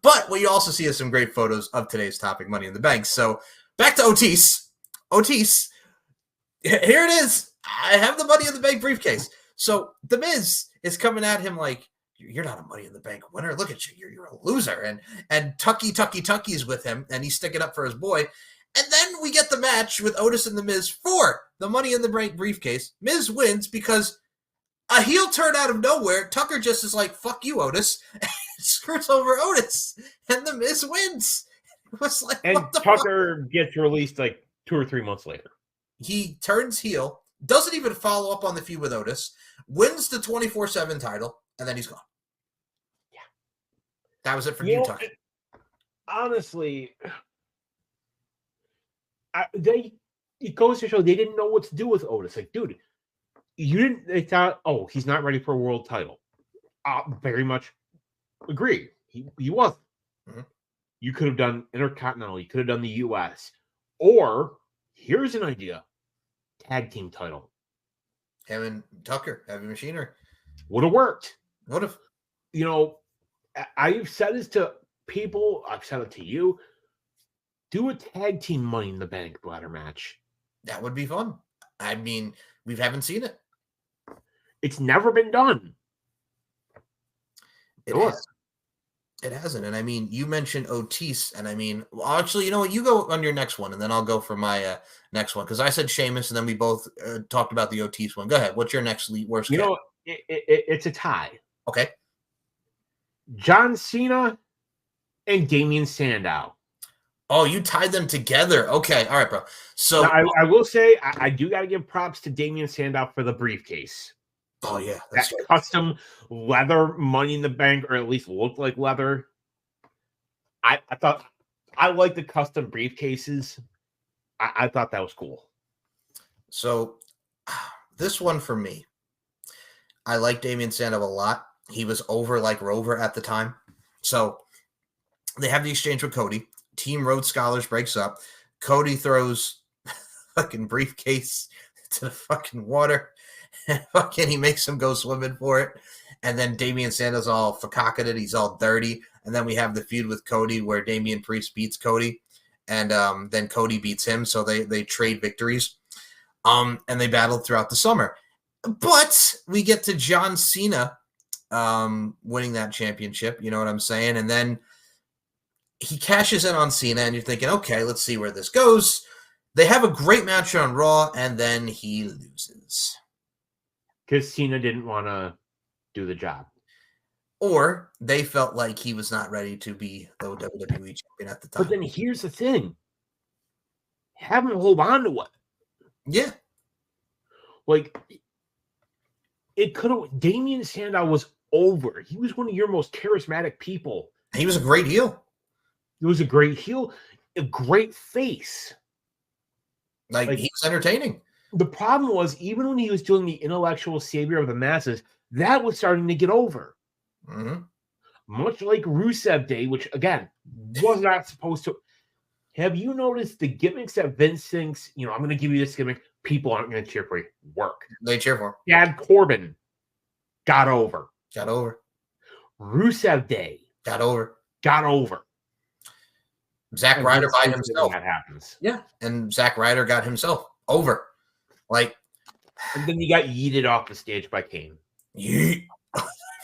But what you also see is some great photos of today's topic, Money in the Bank. So back to Otis. Otis, here it is. I have the Money in the Bank briefcase. So The Miz is coming at him like, you're not a Money in the Bank winner. Look at you. You're a loser. And Tucky's with him, and he's sticking up for his boy. And then we get the match with Otis and The Miz for the Money in the Bank briefcase. Miz wins because a heel turn out of nowhere. Tucker just is like, fuck you, Otis. And screws over Otis. And The Miz wins. It was like, and Tucker gets released like 2 or 3 months later. He turns heel, doesn't even follow up on the feud with Otis, wins the 24/7 title, and then he's gone. Yeah. That was it for you, Tucker. Honestly, it goes to show they didn't know what to do with Otis. Like, dude, they thought, oh, he's not ready for a world title. Very much agree. He wasn't. Mm-hmm. You could have done Intercontinental. You could have done the U.S. Or, here's an idea. Tag team title. Him and Tucker, Heavy Machinery. Would have worked. Would have. You know, I've said this to people. I've said it to you. Do a tag team Money in the Bank ladder match. That would be fun. I mean, we haven't seen it. It's never been done. It hasn't. And I mean, you mentioned Otis, and I mean, well, actually, you know what? You go on your next one, and then I'll go for my next one because I said Sheamus, and then we both talked about the Otis one. Go ahead. What's your next worst? You know, it's a tie. Okay. John Cena and Damian Sandow. Oh, you tied them together. Okay. All right, bro. So now, I will say I do got to give props to Damian Sandow for the briefcase. Oh, yeah. That right. Custom leather Money in the Bank, or at least looked like leather. I thought I like the custom briefcases. I thought that was cool. So this one for me, I like Damian Sandow a lot. He was over like Rover at the time. So they have the exchange with Cody. Team Rhodes Scholars breaks up. Cody throws fucking briefcase to the fucking water. And fucking he makes him go swimming for it. And then Damian Sandow's all fakakated. He's all dirty. And then we have the feud with Cody where Damian Priest beats Cody. And then Cody beats him. So they trade victories. And they battled throughout the summer. But we get to John Cena winning that championship. You know what I'm saying? And then he cashes in on Cena. And you're thinking, okay, let's see where this goes. They have a great match on Raw. And then he loses. Because Cena didn't want to do the job. Or they felt like he was not ready to be the WWE champion at the time. But then here's the thing. Have him hold on to it. Yeah. Like, it could have... Damian Sandow was over. He was one of your most charismatic people. He was a great heel. He was a great heel, a great face. Like he was entertaining. The problem was, even when he was doing the intellectual savior of the masses, that was starting to get over. Mm-hmm. Much like Rusev Day, which, again, was not supposed to. Have you noticed the gimmicks that Vince thinks, I'm going to give you this gimmick, people aren't going to cheer for you? Work. They cheer for him. Dad Corbin got over. Got over. Rusev Day got over. Got over. Zack Ryder by himself. That happens. Yeah. And Zack Ryder got himself over. Like, and then he got yeeted off the stage by Kane. Yeet.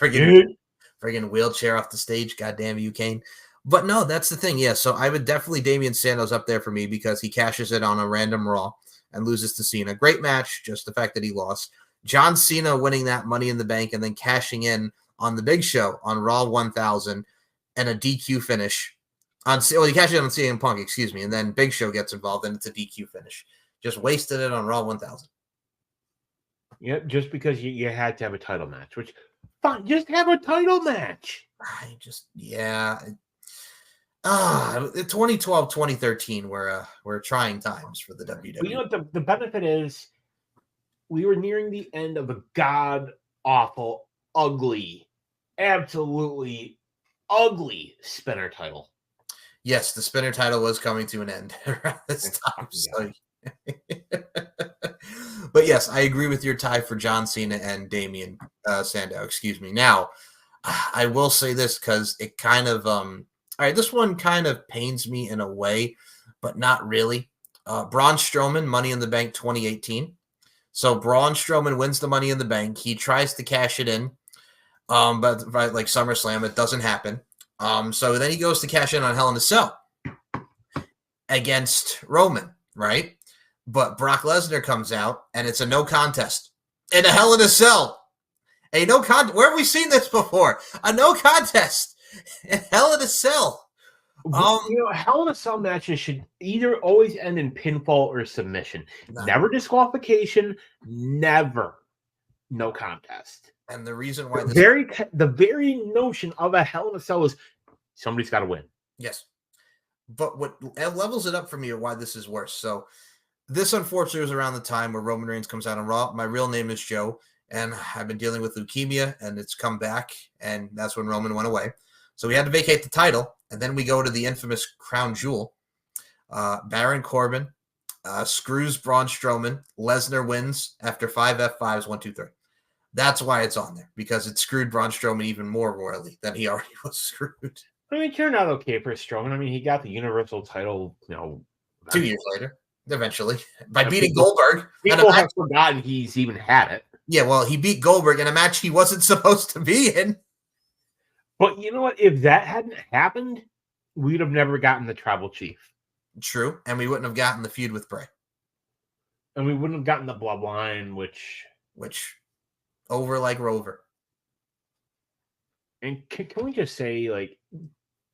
Friggin' wheelchair off the stage. God damn you, Kane. But no, that's the thing. Yeah, so I would definitely Damian Sandow up there for me because he cashes it on a random Raw and loses to Cena. Great match, just the fact that he lost. John Cena winning that Money in the Bank and then cashing in on the Big Show on Raw 1000 and a DQ finish. He cashed it on CM Punk, excuse me, and then Big Show gets involved and it's a DQ finish. Just wasted it on Raw 1000. Yeah, just because you had to have a title match, which, fine, just have a title match. 2012, 2013 were trying times for the WWE. But you know what the benefit is? We were nearing the end of a god-awful, ugly, absolutely ugly spinner title. Yes, the spinner title was coming to an end around this time. So. But yes, I agree with your tie for John Cena and Damian Sandow. Excuse me. Now, I will say this because it kind of all right, this one kind of pains me in a way, but not really. Braun Strowman, Money in the Bank 2018. So Braun Strowman wins the Money in the Bank. He tries to cash it in, but right, like SummerSlam, it doesn't happen. So then he goes to cash in on Hell in a Cell against Roman, right? But Brock Lesnar comes out, and it's a no contest in a Hell in a Cell. A no contest. Where have we seen this before? A no contest in Hell in a Cell. Hell in a Cell matches should either always end in pinfall or submission. Never disqualification. Never no contest. And the reason why the very notion of a Hell in a Cell is somebody's got to win. Yes, but what levels it up for me are why this is worse. So this unfortunately was around the time where Roman Reigns comes out on Raw. My real name is Joe, and I've been dealing with leukemia, and it's come back, and that's when Roman went away. So we had to vacate the title, and then we go to the infamous Crown Jewel. Baron Corbin screws Braun Strowman. Lesnar wins after 5 F5s, 1, 2, 3. That's why it's on there, because it screwed Braun Strowman even more royally than he already was screwed. I mean, it turned out okay for Strowman. I mean, he got the Universal title, 2 years later, eventually, by beating Goldberg. People have forgotten he's even had it. Yeah, well, he beat Goldberg in a match he wasn't supposed to be in. But you know what? If that hadn't happened, we'd have never gotten the Tribal Chief. True, and we wouldn't have gotten the feud with Bray. And we wouldn't have gotten the Bloodline, which over like Rover. And can we just say, like,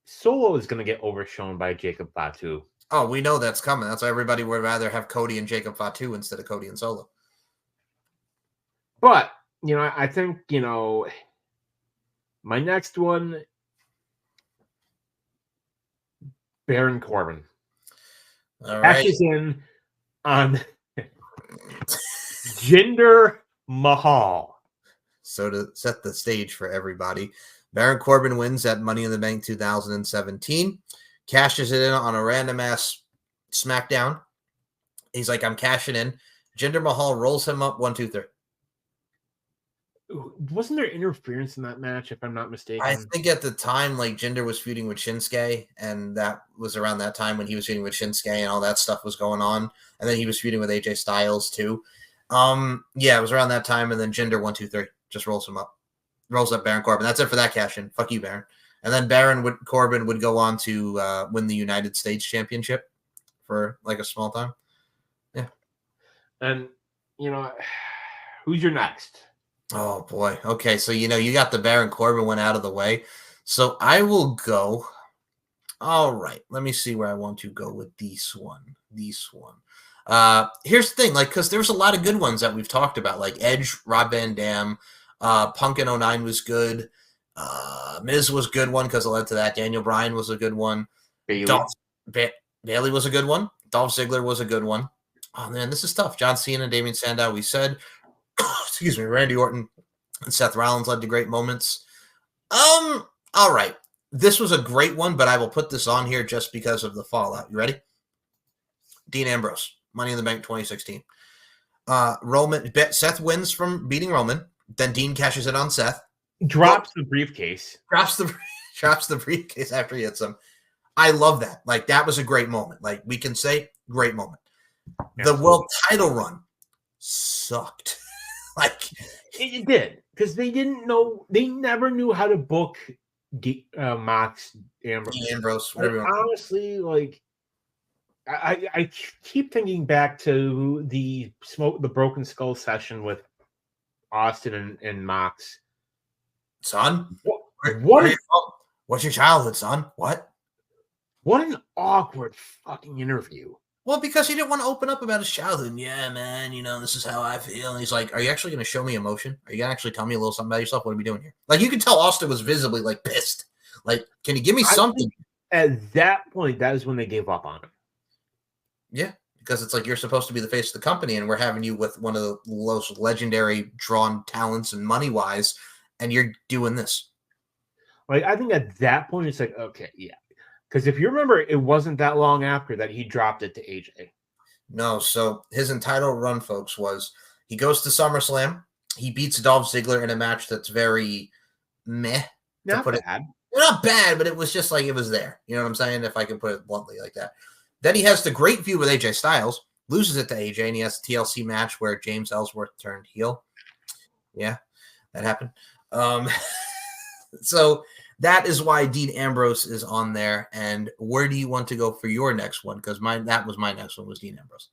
Solo is going to get overshown by Jacob Fatu. Oh, we know that's coming. That's why everybody would rather have Cody and Jacob Fatu instead of Cody and Solo. But, I think, my next one, Baron Corbin. All right. Ashes in on Jinder Mahal. So to set the stage for everybody, Baron Corbin wins at Money in the Bank 2017, cashes it in on a random ass SmackDown. He's like, I'm cashing in. Jinder Mahal rolls him up 1, 2, 3. Wasn't there interference in that match, if I'm not mistaken? I think at the time, like, Jinder was feuding with Shinsuke, and that was around that time when he was feuding with Shinsuke and all that stuff was going on. And then he was feuding with AJ Styles too. Yeah, it was around that time, and then Jinder 1, 2, 3 just rolls him up. Rolls up Baron Corbin. That's it for that cash in. Fuck you, Baron. And then Corbin would go on to win the United States Championship for like a small time. Yeah. And, who's your next? Oh, boy. Okay, so, you got the Baron Corbin one out of the way. So I will go. All right. Let me see where I want to go with this one. Here's the thing, because there's a lot of good ones that we've talked about, like Edge, Rob Van Dam, Punk in 09 was good. Miz was a good one because it led to that. Daniel Bryan was a good one. Bailey. Bailey was a good one. Dolph Ziggler was a good one. Oh, man, this is tough. John Cena, Damien Sandow, we said. Excuse me, Randy Orton and Seth Rollins led to great moments. All right. This was a great one, but I will put this on here just because of the fallout. You ready? Dean Ambrose, Money in the Bank 2016. Seth wins from beating Roman. Then Dean cashes it on Seth. Drops the briefcase. Drops the briefcase after he hits him. I love that. Like, that was a great moment. Like, we can say, great moment. Absolutely. The world title run sucked. Like, it did, because they didn't know. They never knew how to book Mox Ambrose. Honestly, like, I keep thinking back to the Broken Skull session with Austin and Mox. Son, what's your childhood, son? What an awkward fucking interview. Well, because he didn't want to open up about his childhood. Yeah, man, this is how I feel. And he's like, are you actually going to show me emotion? Are you going to actually tell me a little something about yourself? What are we doing here? Like, you can tell Austin was visibly, like, pissed. Like, can you give me something? At that point, that is when they gave up on him. Yeah, because it's like, you're supposed to be the face of the company, and we're having you with one of the most legendary drawn talents and money-wise, and you're doing this. Like, I think at that point, it's like, okay, yeah. Because if you remember, it wasn't that long after that he dropped it to AJ. No, so his entitled run, folks, was he goes to SummerSlam. He beats Dolph Ziggler in a match that's very meh. Not bad. Not bad, but it was just like it was there. You know what I'm saying? If I can put it bluntly like that. Then he has the great feud with AJ Styles, loses it to AJ, and he has the TLC match where James Ellsworth turned heel. Yeah, that happened. So that is why Dean Ambrose is on there. And where do you want to go for your next one? Because that was my next one, was Dean Ambrose.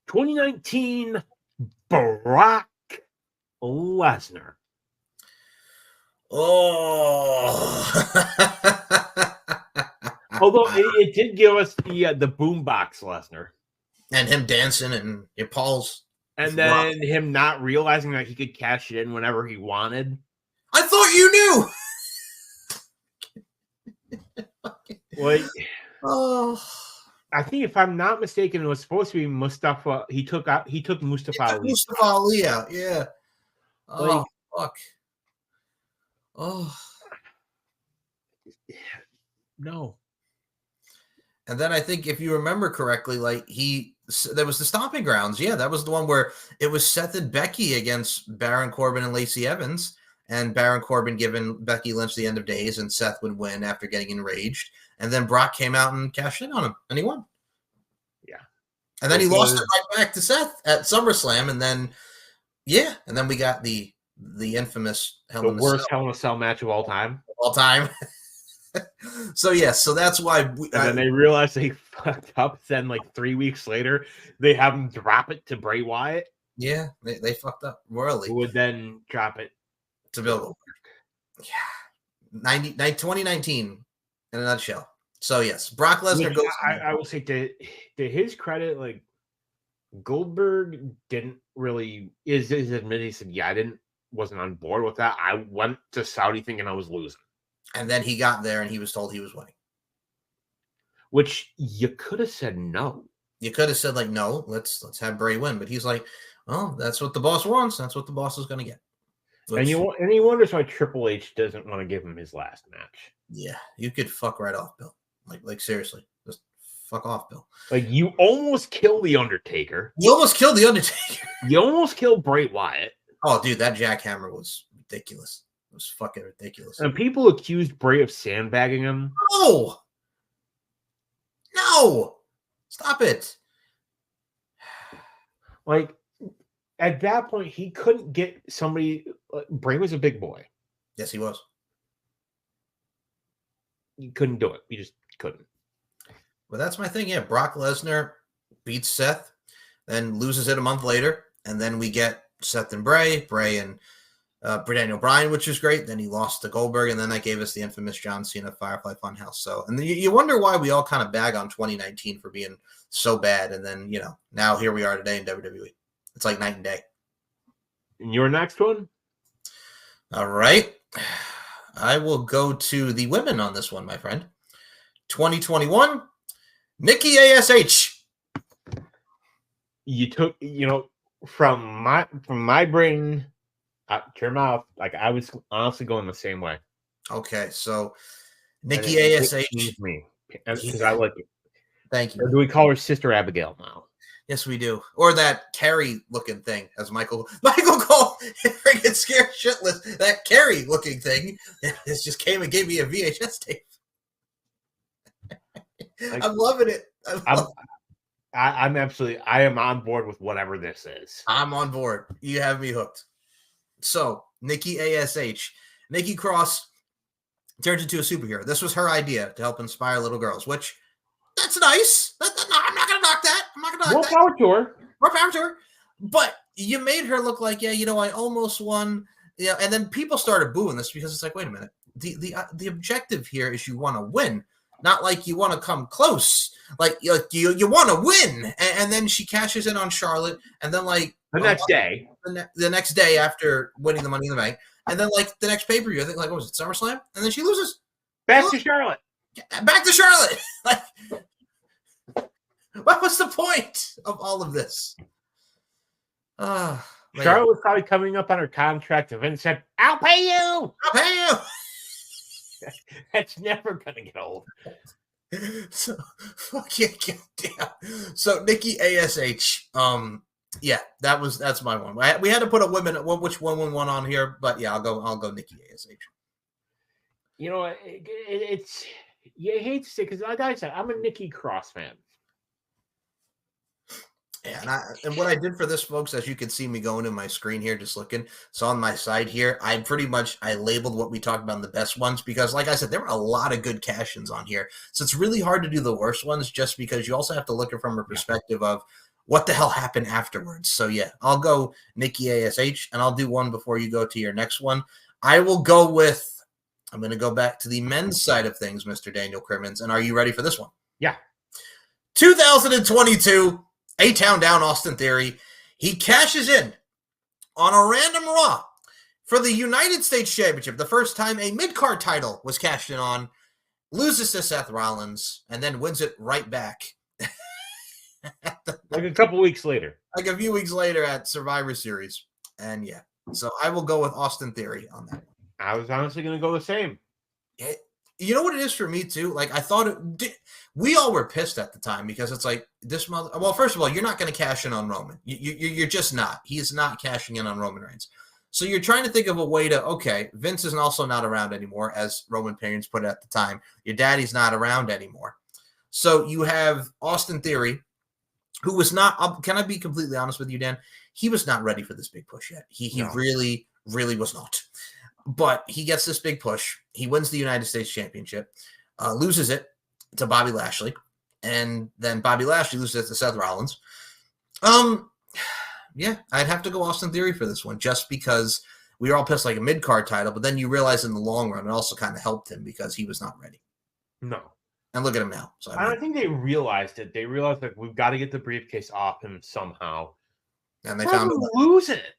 2019 Brock Lesnar. Oh. Although it did give us the boombox Lesnar. And him dancing and Paul's. And then him not realizing that he could cash it in whenever he wanted. I thought you knew. Like, I think if I'm not mistaken, it was supposed to be Mustafa. He took Mustafa Ali. Mustafa Ali out, yeah. Oh, fuck. Oh. No. And then I think if you remember correctly, like there was the Stomping Grounds. Yeah, that was the one where it was Seth and Becky against Baron Corbin and Lacey Evans. And Baron Corbin giving Becky Lynch the end of days, and Seth would win after getting enraged. And then Brock came out and cashed in on him, and he won. Yeah. And then he lost it right back to Seth at SummerSlam, and then we got the infamous Hell in a Cell match of all time. So that's why. And then they realized they fucked up. Then, like 3 weeks later, they have him drop it to Bray Wyatt. Yeah, they fucked up royally. Who would then drop it to Bill Goldberg. Yeah, 2019 in a nutshell. So yes, Brock Lesnar goes. I will say to his credit, like Goldberg didn't really is admit. He said, "Yeah, wasn't on board with that. I went to Saudi thinking I was losing." And then he got there and he was told he was winning. Which you could have said no. You could have said, like, no, let's have Bray win. But he's like, oh, that's what the boss wants. That's what the boss is going to get. And he wonders why Triple H doesn't want to give him his last match. Yeah, you could fuck right off, Bill. Like seriously, just fuck off, Bill. Like, you almost killed The Undertaker. You almost killed The Undertaker. You almost killed Bray Wyatt. Oh, dude, that jackhammer was ridiculous. It was fucking ridiculous. And people accused Bray of sandbagging him. No! Stop it. Like, at that point, he couldn't get somebody. Bray was a big boy. Yes, he was. He couldn't do it. He just couldn't. Well, that's my thing. Yeah, Brock Lesnar beats Seth, then loses it a month later, and then we get Seth and Bray and Daniel Bryan, which is great. Then he lost to Goldberg, and then that gave us the infamous John Cena Firefly Funhouse. So, and you wonder why we all kind of bag on 2019 for being so bad, and then now here we are today in WWE. It's like night and day. And your next one? All right. I will go to the women on this one, my friend. 2021, Nikki ASH. You took, from my brain to your mouth, like I was honestly going the same way. Okay, so Nikki ASH. Me, because I like it. Thank you. Or do we call her Sister Abigail now? Yes, we do. Or that Carrie looking thing, as Michael called freaking scared shitless. That Carrie looking thing. It just came and gave me a VHS tape. I'm loving it. I am on board with whatever this is. I'm on board. You have me hooked. So, Nikki ASH. Nikki Cross turns into a superhero. This was her idea to help inspire little girls, which that's nice. I'm not going to knock that. I'm not going to knock that. More power to her. More power to her. But you made her look like, I almost won. And then people started booing this because it's like, wait a minute. The objective here is you want to win, not like you want to come close. Like you want to win. And then she cashes in on Charlotte, and then like the next day, the next day after winning the Money in the Bank, and then like the next pay-per-view, I think like what was it, SummerSlam, and then she loses. Back to Charlotte. Back to Charlotte. Like, what was the point of all of this? Charlotte was probably coming up on her contract, and Vince said, "I'll pay you. I'll pay you." That's never gonna get old. So fuck yeah, goddamn. So Nikki ASH, yeah, that's my one. We had to put a women, which one on here, but yeah, I'll go Nikki ASH. It's you hate to say, because like I said, I'm a Nikki Cross fan. Yeah, and what I did for this, folks, as you can see me going in my screen here, just looking. So on my side here, I labeled what we talked about in the best ones because, like I said, there were a lot of good cash-ins on here. So it's really hard to do the worst ones just because you also have to look at it from a perspective of what the hell happened afterwards. So yeah, I'll go Nikki ASH, and I'll do one before you go to your next one. I'm going to go back to the men's side of things, Mr. Daniel Crimmins. And are you ready for this one? Yeah. 2022. A-Town Down Austin Theory. He cashes in on a random Raw for the United States Championship. The first time a mid-card title was cashed in on. Loses to Seth Rollins and then wins it right back. Like a couple weeks later. Like a few weeks later at Survivor Series. And yeah. So I will go with Austin Theory on that. I was honestly going to go the same. You know what it is for me too? Like I thought we all were pissed at the time because it's like this mother. Well, first of all, you're not going to cash in on Roman. You're just not. He's not cashing in on Roman Reigns. So you're trying to think of a way to, okay, Vince is also not around anymore, as Roman Reigns put it at the time. Your daddy's not around anymore. So you have Austin Theory, who was not. Can I be completely honest with you, Dan? He was not ready for this big push yet. He really, really was not. But he gets this big push. He wins the United States Championship, loses it to Bobby Lashley, and then Bobby Lashley loses it to Seth Rollins. Yeah, I'd have to go Austin Theory for this one, just because we were all pissed like a mid-card title, but then you realize in the long run it also kind of helped him because he was not ready. No. And look at him now. So I think they realized it. They realized that we've got to get the briefcase off him somehow. And they found him lose it.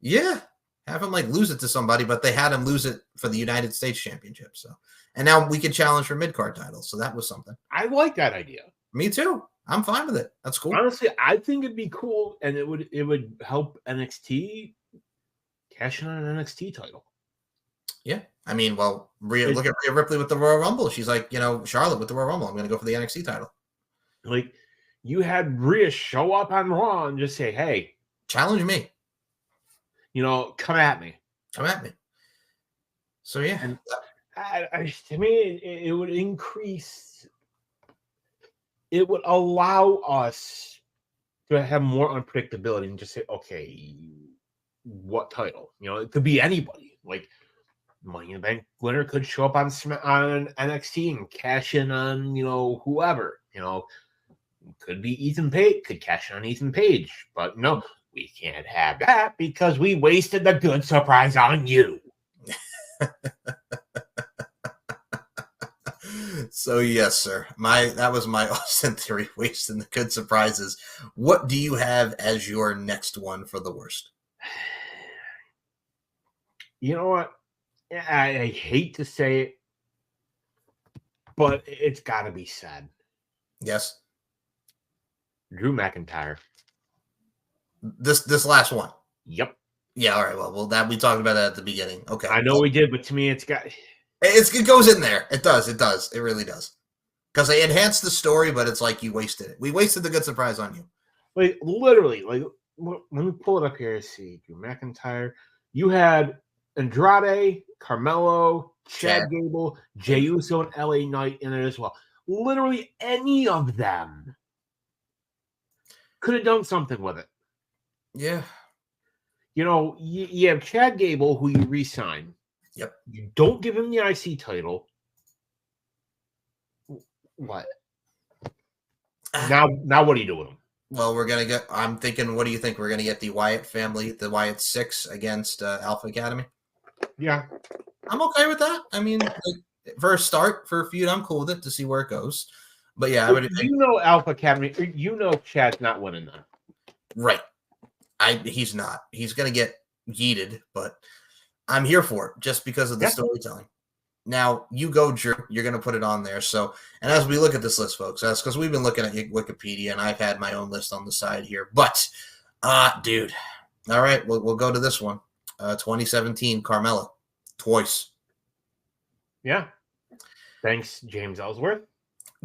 Yeah. Have him like lose it to somebody, but they had him lose it for the United States Championship. So, and now we can challenge for mid-card titles. So that was something. I like that idea. Me too. I'm fine with it. That's cool. Honestly, I think it'd be cool, and it would help NXT cash in on an NXT title. Yeah, I mean, well, look at Rhea Ripley with the Royal Rumble. She's like, Charlotte with the Royal Rumble. I'm going to go for the NXT title. Like, you had Rhea show up on Raw and just say, "Hey, challenge me." Come at me. Come at me. So, yeah. And to me, it would increase. It would allow us to have more unpredictability and just say, okay, what title? It could be anybody. Like, Money in the Bank winner could show up on NXT and cash in on, whoever. Could be Ethan Page, could cash in on Ethan Page. But no. We can't have that because we wasted the good surprise on you. So yes, sir. That was my Austin Theory, wasting the good surprises. What do you have as your next one for the worst? You know what? I hate to say it, but it's got to be said. Yes. Drew McIntyre. This last one. Yep. Yeah. All right. Well, that we talked about that at the beginning. Okay. I know we did, but to me, it goes in there. It does. It does. It really does. Because they enhanced the story, but it's like you wasted it. We wasted the good surprise on you. Like literally, let me pull it up here. See, Drew McIntyre. You had Andrade, Carmelo, Chad Gable, Jey Uso, and LA Knight in it as well. Literally any of them could have done something with it. Yeah. You know, you have Chad Gable, who you re-sign. Yep. You don't give him the IC title. What? Now what do you do with him? Well, we're gonna get. I'm thinking. What do you think? We're gonna get the Wyatt family, the Wyatt 6 against Alpha Academy. Yeah, I'm okay with that. I mean, like, for a start, for a feud, I'm cool with it to see where it goes. But yeah, I would. Alpha Academy. Chad's not winning that. Right. He's not. He's gonna get yeeted, but I'm here for it just because of the storytelling. Now, you go, Drew. You're going to put it on there. So, and as we look at this list, folks, that's because we've been looking at Wikipedia, and I've had my own list on the side here. But, dude, all right, we'll go to this one. 2017, Carmella, twice. Yeah. Thanks, James Ellsworth.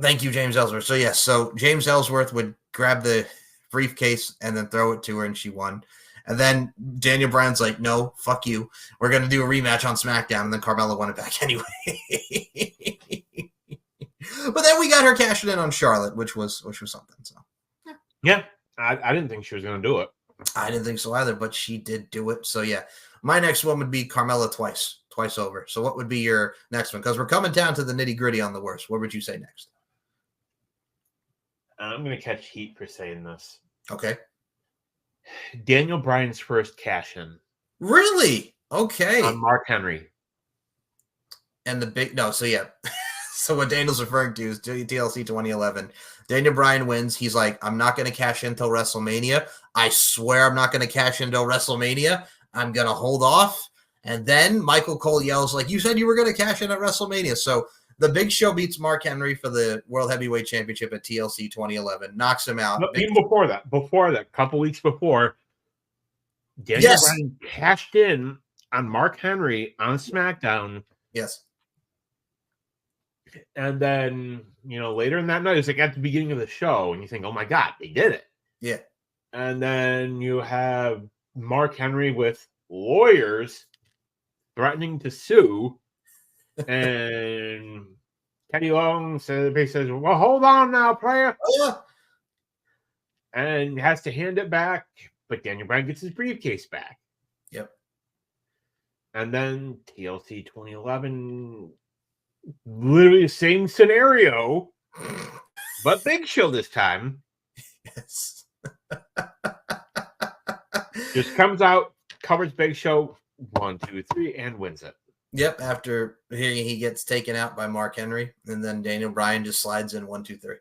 Thank you, James Ellsworth. So, yes, James Ellsworth would grab the briefcase and then throw it to her, and she won. And then Daniel Bryan's like, no, fuck you. We're going to do a rematch on SmackDown. And then Carmella won it back anyway. But then we got her cashing in on Charlotte, which was something. So yeah, I didn't think she was going to do it. I didn't think so either, but she did do it. So yeah, my next one would be Carmella twice over. So what would be your next one? Because we're coming down to the nitty gritty on the worst. What would you say next? I'm going to catch heat for saying this. Okay. Daniel Bryan's first cash in. Really? Okay. On Mark Henry. And so yeah. So what Daniel's referring to is TLC 2011. Daniel Bryan wins. He's like, I'm not going to cash in until WrestleMania. I swear I'm not going to cash in until WrestleMania. I'm going to hold off. And then Michael Cole yells, like, you said you were going to cash in at WrestleMania. So the Big Show beats Mark Henry for the World Heavyweight Championship at TLC 2011. Knocks him out. No, even before that, a couple weeks before, Daniel Bryan cashed in on Mark Henry on SmackDown. Yes. And then, later in that night, it's like at the beginning of the show, and you think, oh my God, they did it. Yeah. And then you have Mark Henry with lawyers threatening to sue. And Teddy Long says, well, hold on now, player. And has to hand it back. But Daniel Bryan gets his briefcase back. Yep. And then TLC 2011, literally the same scenario, but Big Show this time. Yes. Just comes out, covers Big Show 1, 2, 3, and wins it. Yep, after hearing he gets taken out by Mark Henry, and then Daniel Bryan just slides in 1, 2, 3.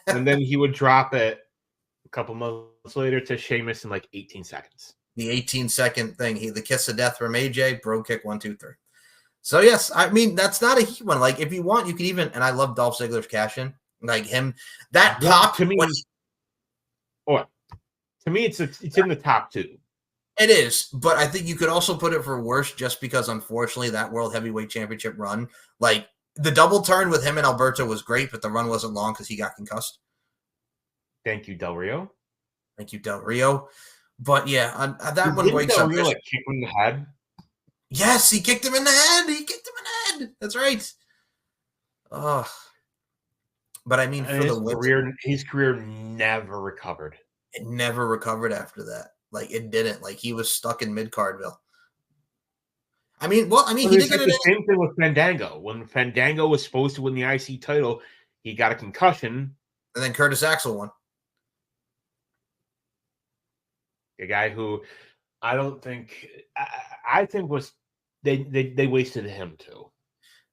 And then he would drop it a couple months later to Sheamus in like 18 seconds. The 18-second thing, the kiss of death from AJ, bro kick 1, 2, 3. So yes, I mean that's not a heat one. Like if you want, you could even, and I love Dolph Ziggler's cash in, like him. That pop to me. To me, it's in the top 2. It is, but I think you could also put it for worse just because, unfortunately, that World Heavyweight Championship run, like the double turn with him and Alberto was great, but the run wasn't long because he got concussed. Thank you, Del Rio. Thank you, Del Rio. But yeah, that one wakes Del up. Rio, like, kick him in the head? Yes, he kicked him in the head. That's right. Oh, but I mean, for his career never recovered. It never recovered after that. Like it didn't. Like he was stuck in mid-Cardville. I mean, he did get the same thing with Fandango. When Fandango was supposed to win the IC title, he got a concussion, and then Curtis Axel won. A guy who I think was they wasted him too.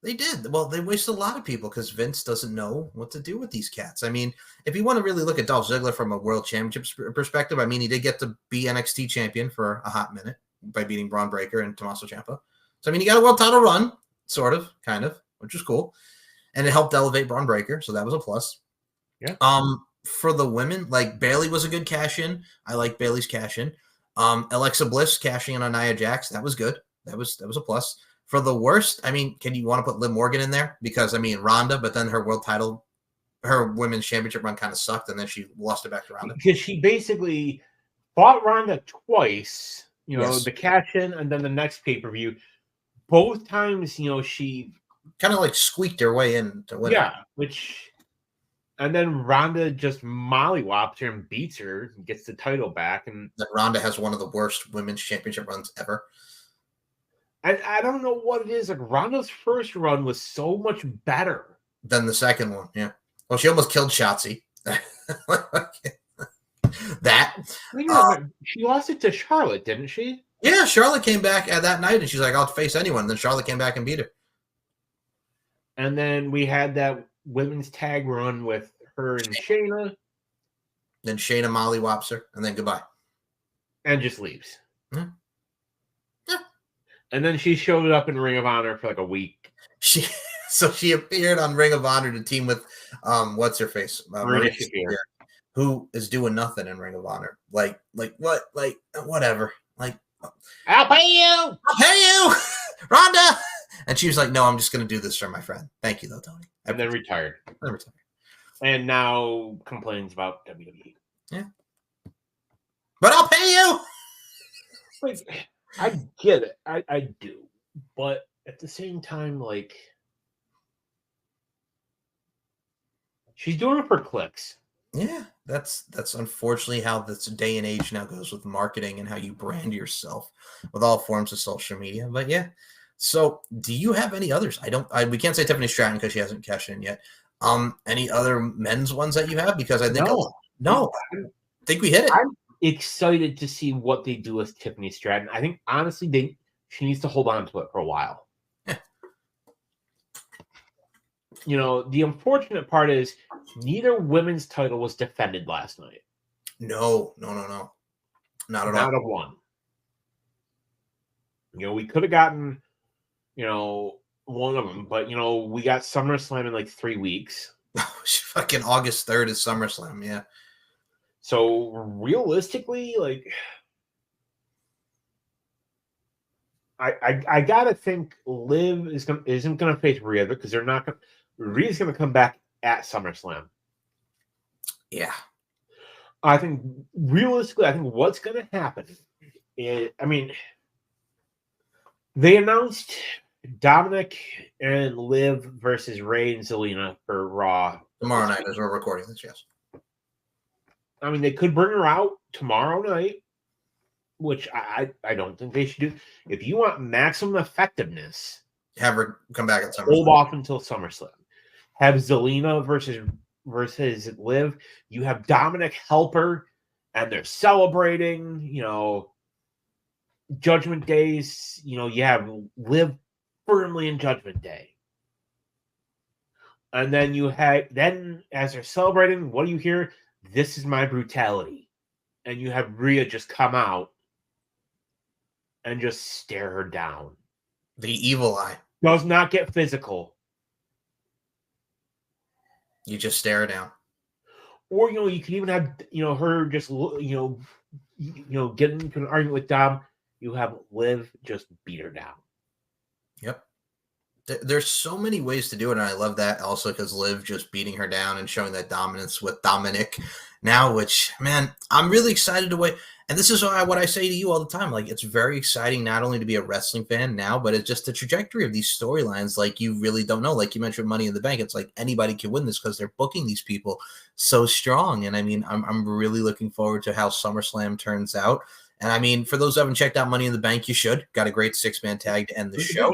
They did. Well, they wasted a lot of people because Vince doesn't know what to do with these cats. I mean, if you want to really look at Dolph Ziggler from a world championship perspective, I mean, he did get to be NXT champion for a hot minute. by beating Braun Breaker and Tommaso Ciampa. So I mean, he got a world title run, sort of, kind of, which was cool, and it helped elevate Braun Breaker, so that was a plus. Yeah. For the women, like Bayley was a good cash in. I like Bayley's cash in. Alexa Bliss cashing in on Nia Jax, that was good. That was a plus. For the worst, I mean, you want to put Liv Morgan in there? Because I mean, Ronda, but then her world title, her women's championship run kind of sucked, and then she lost it back to Ronda. Because she basically fought Ronda twice, Yes. the cash in and then the next pay-per-view. Both times, she kind of like squeaked her way in to win. Yeah, and then Ronda just mollywops her and beats her and gets the title back. And that Ronda has one of the worst women's championship runs ever. I don't know what it is. Like Ronda's first run was so much better than the second one. Yeah. Well, she almost killed Shotzi. She lost it to Charlotte, didn't she? Yeah, Charlotte came back at that night and she's like, I'll face anyone. And then Charlotte came back and beat her. And then we had that women's tag run with her and Shayna. Then Shayna mollywops her, and then goodbye. And just leaves. Yeah. And then she showed up in Ring of Honor for like a week. She appeared on Ring of Honor to team with what's her face? Marina Shafir, who is doing nothing in Ring of Honor. Like what? Like whatever. Like I'll pay you, Ronda. And she was like, "No, I'm just going to do this for my friend. Thank you, though, Tony." And then retired. And now complains about WWE. Yeah, but I'll pay you. Like, I get it. I do, but at the same time, like, she's doing it for clicks. Yeah, that's unfortunately how this day and age now goes with marketing and how you brand yourself with all forms of social media. But yeah. So, do you have any others? We can't say Tiffany Stratton because she hasn't cashed in yet. Any other men's ones that you have? Because I think I think we hit it. I'm excited to see what they do with Tiffany Stratton. I think honestly, she needs to hold on to it for a while. The unfortunate part is neither women's title was defended last night. No, not at all. Not a one. We could have gotten. One of them, but we got SummerSlam in like 3 weeks. Fucking August 3rd is SummerSlam, yeah. So realistically, like, I gotta think Liv isn't gonna face Rhea because they're not gonna. Rhea's gonna come back at SummerSlam. Yeah, I think realistically, what's gonna happen is, they announced Dominic and Liv versus Ray and Zelina for Raw tomorrow night as we're recording this. Yes, they could bring her out tomorrow night, which I don't think they should do. If you want maximum effectiveness, have her come back at SummerSlam. Hold off until SummerSlam. Have Zelina versus Liv. You have Dominic help her, and they're celebrating. Judgment Days. You have Liv firmly in Judgment Day. And then as they're celebrating, what do you hear? This is my brutality. And you have Rhea just come out and just stare her down. The evil eye. Does not get physical. You just stare her down. Or, you can even have, her just, getting into an argument with Dom. You have Liv just beat her down. Yep. There's so many ways to do it, and I love that also because Liv just beating her down and showing that dominance with Dominic now, which, man, I'm really excited to wait. And this is what I say to you all the time. Like, it's very exciting not only to be a wrestling fan now, but it's just the trajectory of these storylines. Like, you really don't know. Like you mentioned Money in the Bank. It's like anybody can win this because they're booking these people so strong. And, I'm really looking forward to how SummerSlam turns out. And, for those who haven't checked out Money in the Bank, you should. Got a great 6-man tag to end the show.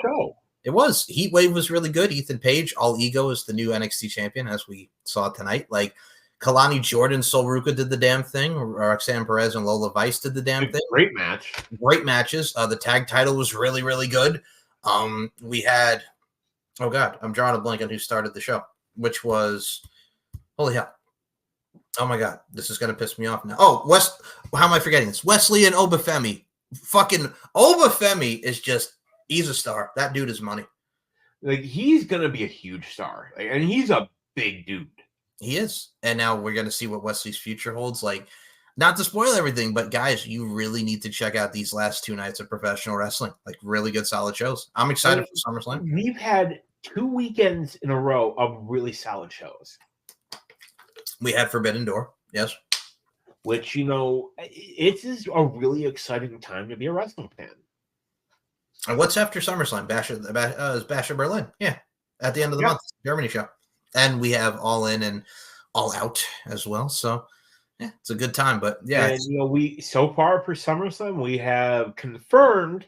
It was. Heatwave was really good. Ethan Page, All Ego, is the new NXT champion, as we saw tonight. Like, Kalani Jordan, Sol Ruka did the damn thing. Roxanne Perez and Lola Vice did the damn thing. Great match. Great matches. The tag title was really, really good. We had, oh, God, I'm drawing a blank on who started the show, which was, holy hell. Oh, my God, this is going to piss me off now. Oh, how am I forgetting this? Wesley and Obafemi Fucking Obafemi is just, he's a star. That dude is money. Like, he's gonna be a huge star, and he's a big dude. He is. And now we're going to see what Wesley's future holds. Like, not to spoil everything, but guys, you really need to check out these last 2 nights of professional wrestling. Like, really good, solid shows. I'm excited for SummerSlam. We've had 2 weekends in a row of really solid shows. We had Forbidden Door, yes. Which, it is a really exciting time to be a wrestling fan. And what's after SummerSlam? Bash of Berlin. Yeah, at the end of the month, Germany show. And we have All In and All Out as well. So, yeah, it's a good time. But, yeah. And, we so far for SummerSlam, we have confirmed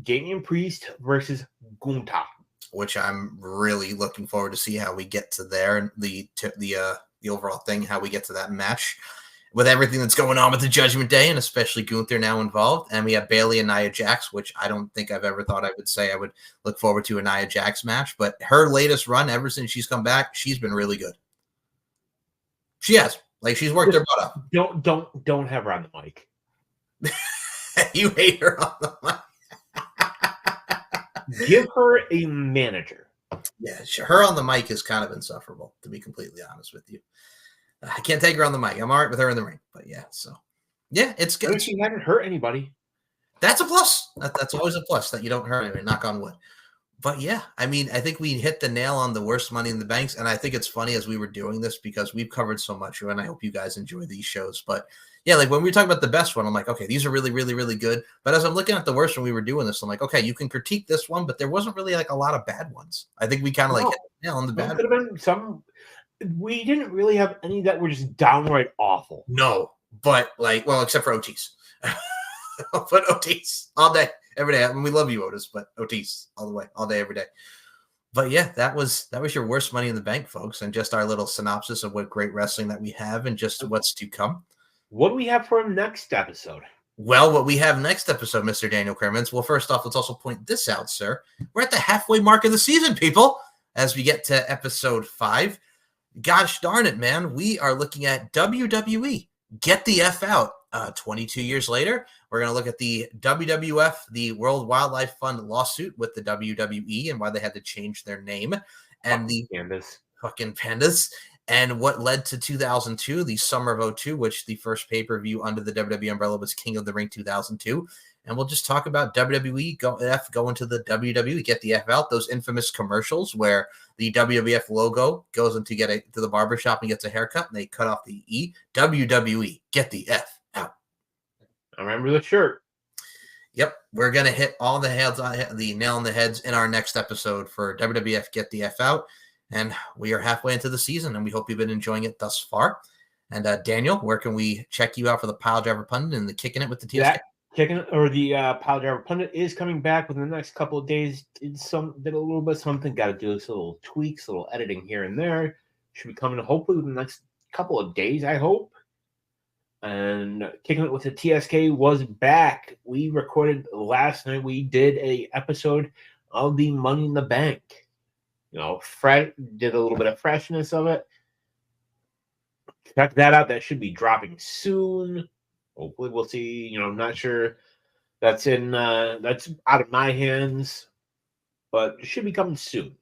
Damian Priest versus Gunther. Which I'm really looking forward to see how we get to there. And the overall thing, how we get to that match. With everything that's going on with the Judgment Day, and especially Gunther now involved. And we have Bayley and Nia Jax, which I don't think I've ever thought I would say I would look forward to a Nia Jax match. But her latest run, ever since she's come back, she's been really good. She has. Like, she's worked her butt up. Don't have her on the mic. You hate her on the mic. Give her a manager. Yeah, her on the mic is kind of insufferable, to be completely honest with you. I can't take her on the mic. I'm all right with her in the ring. But, yeah, so. Yeah, it's good. She hasn't hurt anybody. That's a plus. That's always a plus, that you don't hurt anybody, knock on wood. But, yeah, I mean, I think we hit the nail on the worst Money in the Banks. And I think it's funny as we were doing this because we've covered so much, and I hope you guys enjoy these shows. But, yeah, like when we were talking about the best one, I'm like, okay, these are really, really, really good. But as I'm looking at the worst when we were doing this, I'm like, okay, you can critique this one, but there wasn't really like a lot of bad ones. I think we kind of hit the nail on the bad. Could have been some. We didn't really have any that were just downright awful. No, but except for Otis. But Otis all day, every day. I mean, we love you, Otis, but Otis all the way, all day, every day. But yeah, that was your worst Money in the Bank, folks, and just our little synopsis of what great wrestling that we have and just what's to come. What do we have for our next episode? Well, what we have next episode, Mr. Daniel Crimmins. Well, first off, let's also point this out, sir. We're at the halfway mark of the season, people, as we get to episode 5. Gosh darn it, man. We are looking at WWE. Get the F out. 22 years later, we're going to look at the WWF, the World Wildlife Fund lawsuit with the WWE and why they had to change their name. And the fucking pandas. And what led to 2002, the summer of 02, which the first pay-per-view under the WWE umbrella was King of the Ring 2002. And we'll just talk about WWE going to the WWE, get the F out, those infamous commercials where the WWF logo goes into to the barbershop and gets a haircut, and they cut off the E. WWE, get the F out. I remember the shirt. Yep, we're going to hit all the nail on the heads in our next episode for WWF, get the F out. And we are halfway into the season, and we hope you've been enjoying it thus far. And Daniel, where can we check you out for the Pile Driver Pundit and the Kicking It with the TSK? The Pile Driver Pundit is coming back within the next couple of days. Did a little bit of something. Got to do some little tweaks, a little editing here and there. Should be coming hopefully within the next couple of days, I hope. And Kicking It with the TSK was back. We recorded last night. We did a episode of the Money in the Bank. Did a little bit of freshness of it. Check that out. That should be dropping soon. Hopefully, we'll see. I'm not sure. That's out of my hands, but it should be coming soon.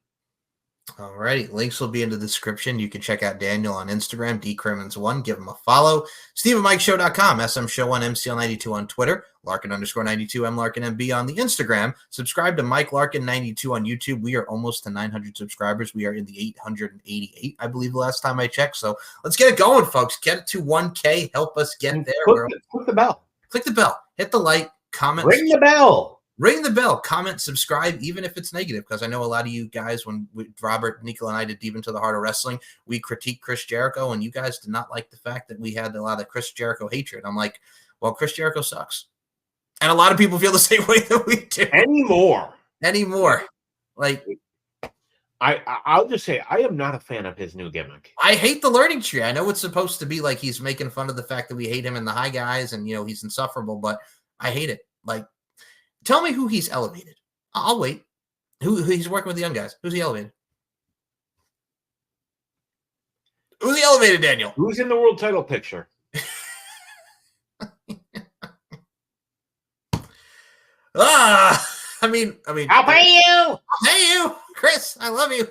All righty. Links will be in the description. You can check out Daniel on Instagram, dcrimmins1. Give him a follow. SteveandMikeShow.com, SMShow1, MCL92 on Twitter, Larkin_92, MLarkinMB on the Instagram. Subscribe to Mike Larkin92 on YouTube. We are almost to 900 subscribers. We are in the 888, I believe, the last time I checked. So let's get it going, folks. Get it to 1K. Help us get there. Click the bell. Click the bell. Hit the like. Comment. Ring the bell. Ring the bell, comment, subscribe, even if it's negative, because I know a lot of you guys, when Robert, Nicola, and I did Deep Into the Heart of Wrestling, we critiqued Chris Jericho, and you guys did not like the fact that we had a lot of Chris Jericho hatred. I'm like, well, Chris Jericho sucks. And a lot of people feel the same way that we do. Anymore. Like, I'll just say, I am not a fan of his new gimmick. I hate the learning tree. I know it's supposed to be like he's making fun of the fact that we hate him in the high guys, and, he's insufferable, but I hate it. Like, tell me who he's elevated. I'll wait. Who he's working with the young guys? Who's he elevated? Who's he elevated, Daniel? Who's in the world title picture? I mean, I'll pay you. Hey, you, Chris, I love you.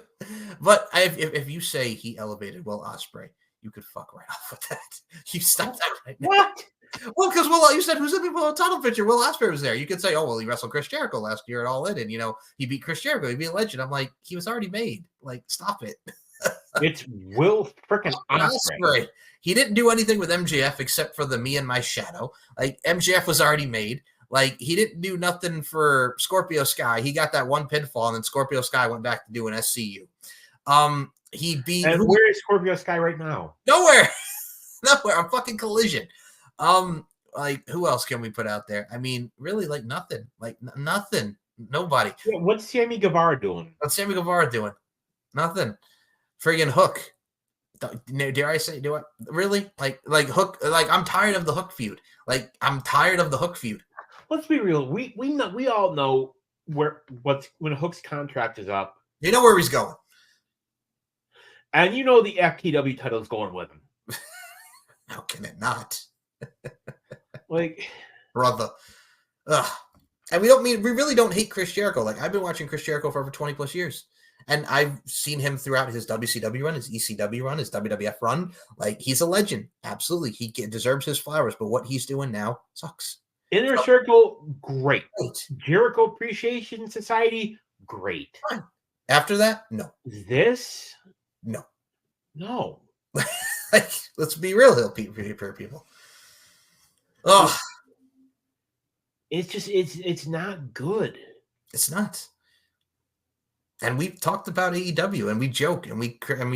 But if you say he elevated Will Ospreay, you could fuck right off with that. You stop that right now. What? Well, because you said who's the people title picture? Will Ospreay was there. You could say, oh well, he wrestled Chris Jericho last year at All In, and he beat Chris Jericho. He'd be a legend. I'm like, he was already made. Like, stop it. It's Will freaking Ospreay. He didn't do anything with MJF except for the Me and My Shadow. Like, MJF was already made. Like, he didn't do nothing for Scorpio Sky. He got that one pinfall, and then Scorpio Sky went back to doing SCU. He beat. And where is Scorpio Sky right now? Nowhere. Nowhere. I'm fucking Collision. Like, who else can we put out there? I mean, really, like, nothing. Like, nothing. Nobody. Yeah, what's Sammy Guevara doing? What's Sammy Guevara doing? Nothing. Friggin' Hook. Dare I say, do it? Really? Like Hook. Like, I'm tired of the Hook feud. Like, I'm tired of the Hook feud. Let's be real. We all know when Hook's contract is up. You know where he's going. And you know the FTW title is going with him. How can it not? Like, brother. Ugh. And we really don't hate Chris Jericho. Like, I've been watching Chris Jericho for over 20 plus years. And I've seen him throughout his WCW run, his ECW run, his WWF run. Like, he's a legend. Absolutely. He deserves his flowers. But what he's doing now sucks. Inner Circle, great. Jericho Appreciation Society, great. Fine. After that, no. This? No. No. Like, let's be real, people. Oh, it's just it's not good. It's not. And we've talked about AEW, and we joke, and we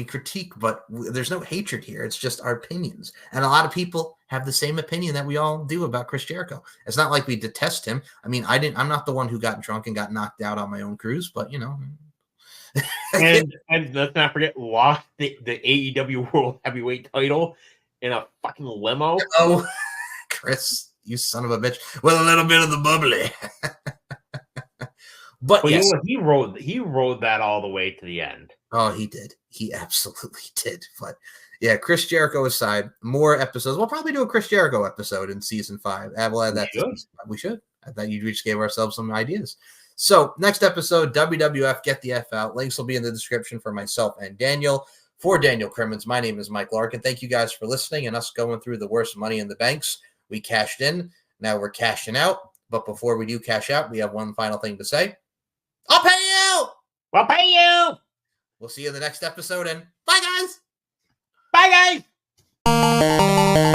critique, but there's no hatred here. It's just our opinions, and a lot of people have the same opinion that we all do about Chris Jericho. It's not like we detest him. I mean, I'm not the one who got drunk and got knocked out on my own cruise, but and let's not forget, lost the AEW World Heavyweight title in a fucking limo. Oh, Chris, you son of a bitch, with a little bit of the bubbly. But yes, you know, he rode that all the way to the end. Oh, he did. He absolutely did. But yeah, Chris Jericho aside, more episodes. We'll probably do a Chris Jericho episode in season 5. We'll add that. We should. I thought you just gave ourselves some ideas. So next episode, WWF, Get the F Out. Links will be in the description for myself and Daniel. For Daniel Crimmins, my name is Mike Larkin. Thank you guys for listening and us going through the worst Money in the Banks. We cashed in. Now we're cashing out. But before we do cash out, we have one final thing to say. I'll pay you! I'll pay you! We'll see you in the next episode, and bye, guys! Bye, guys!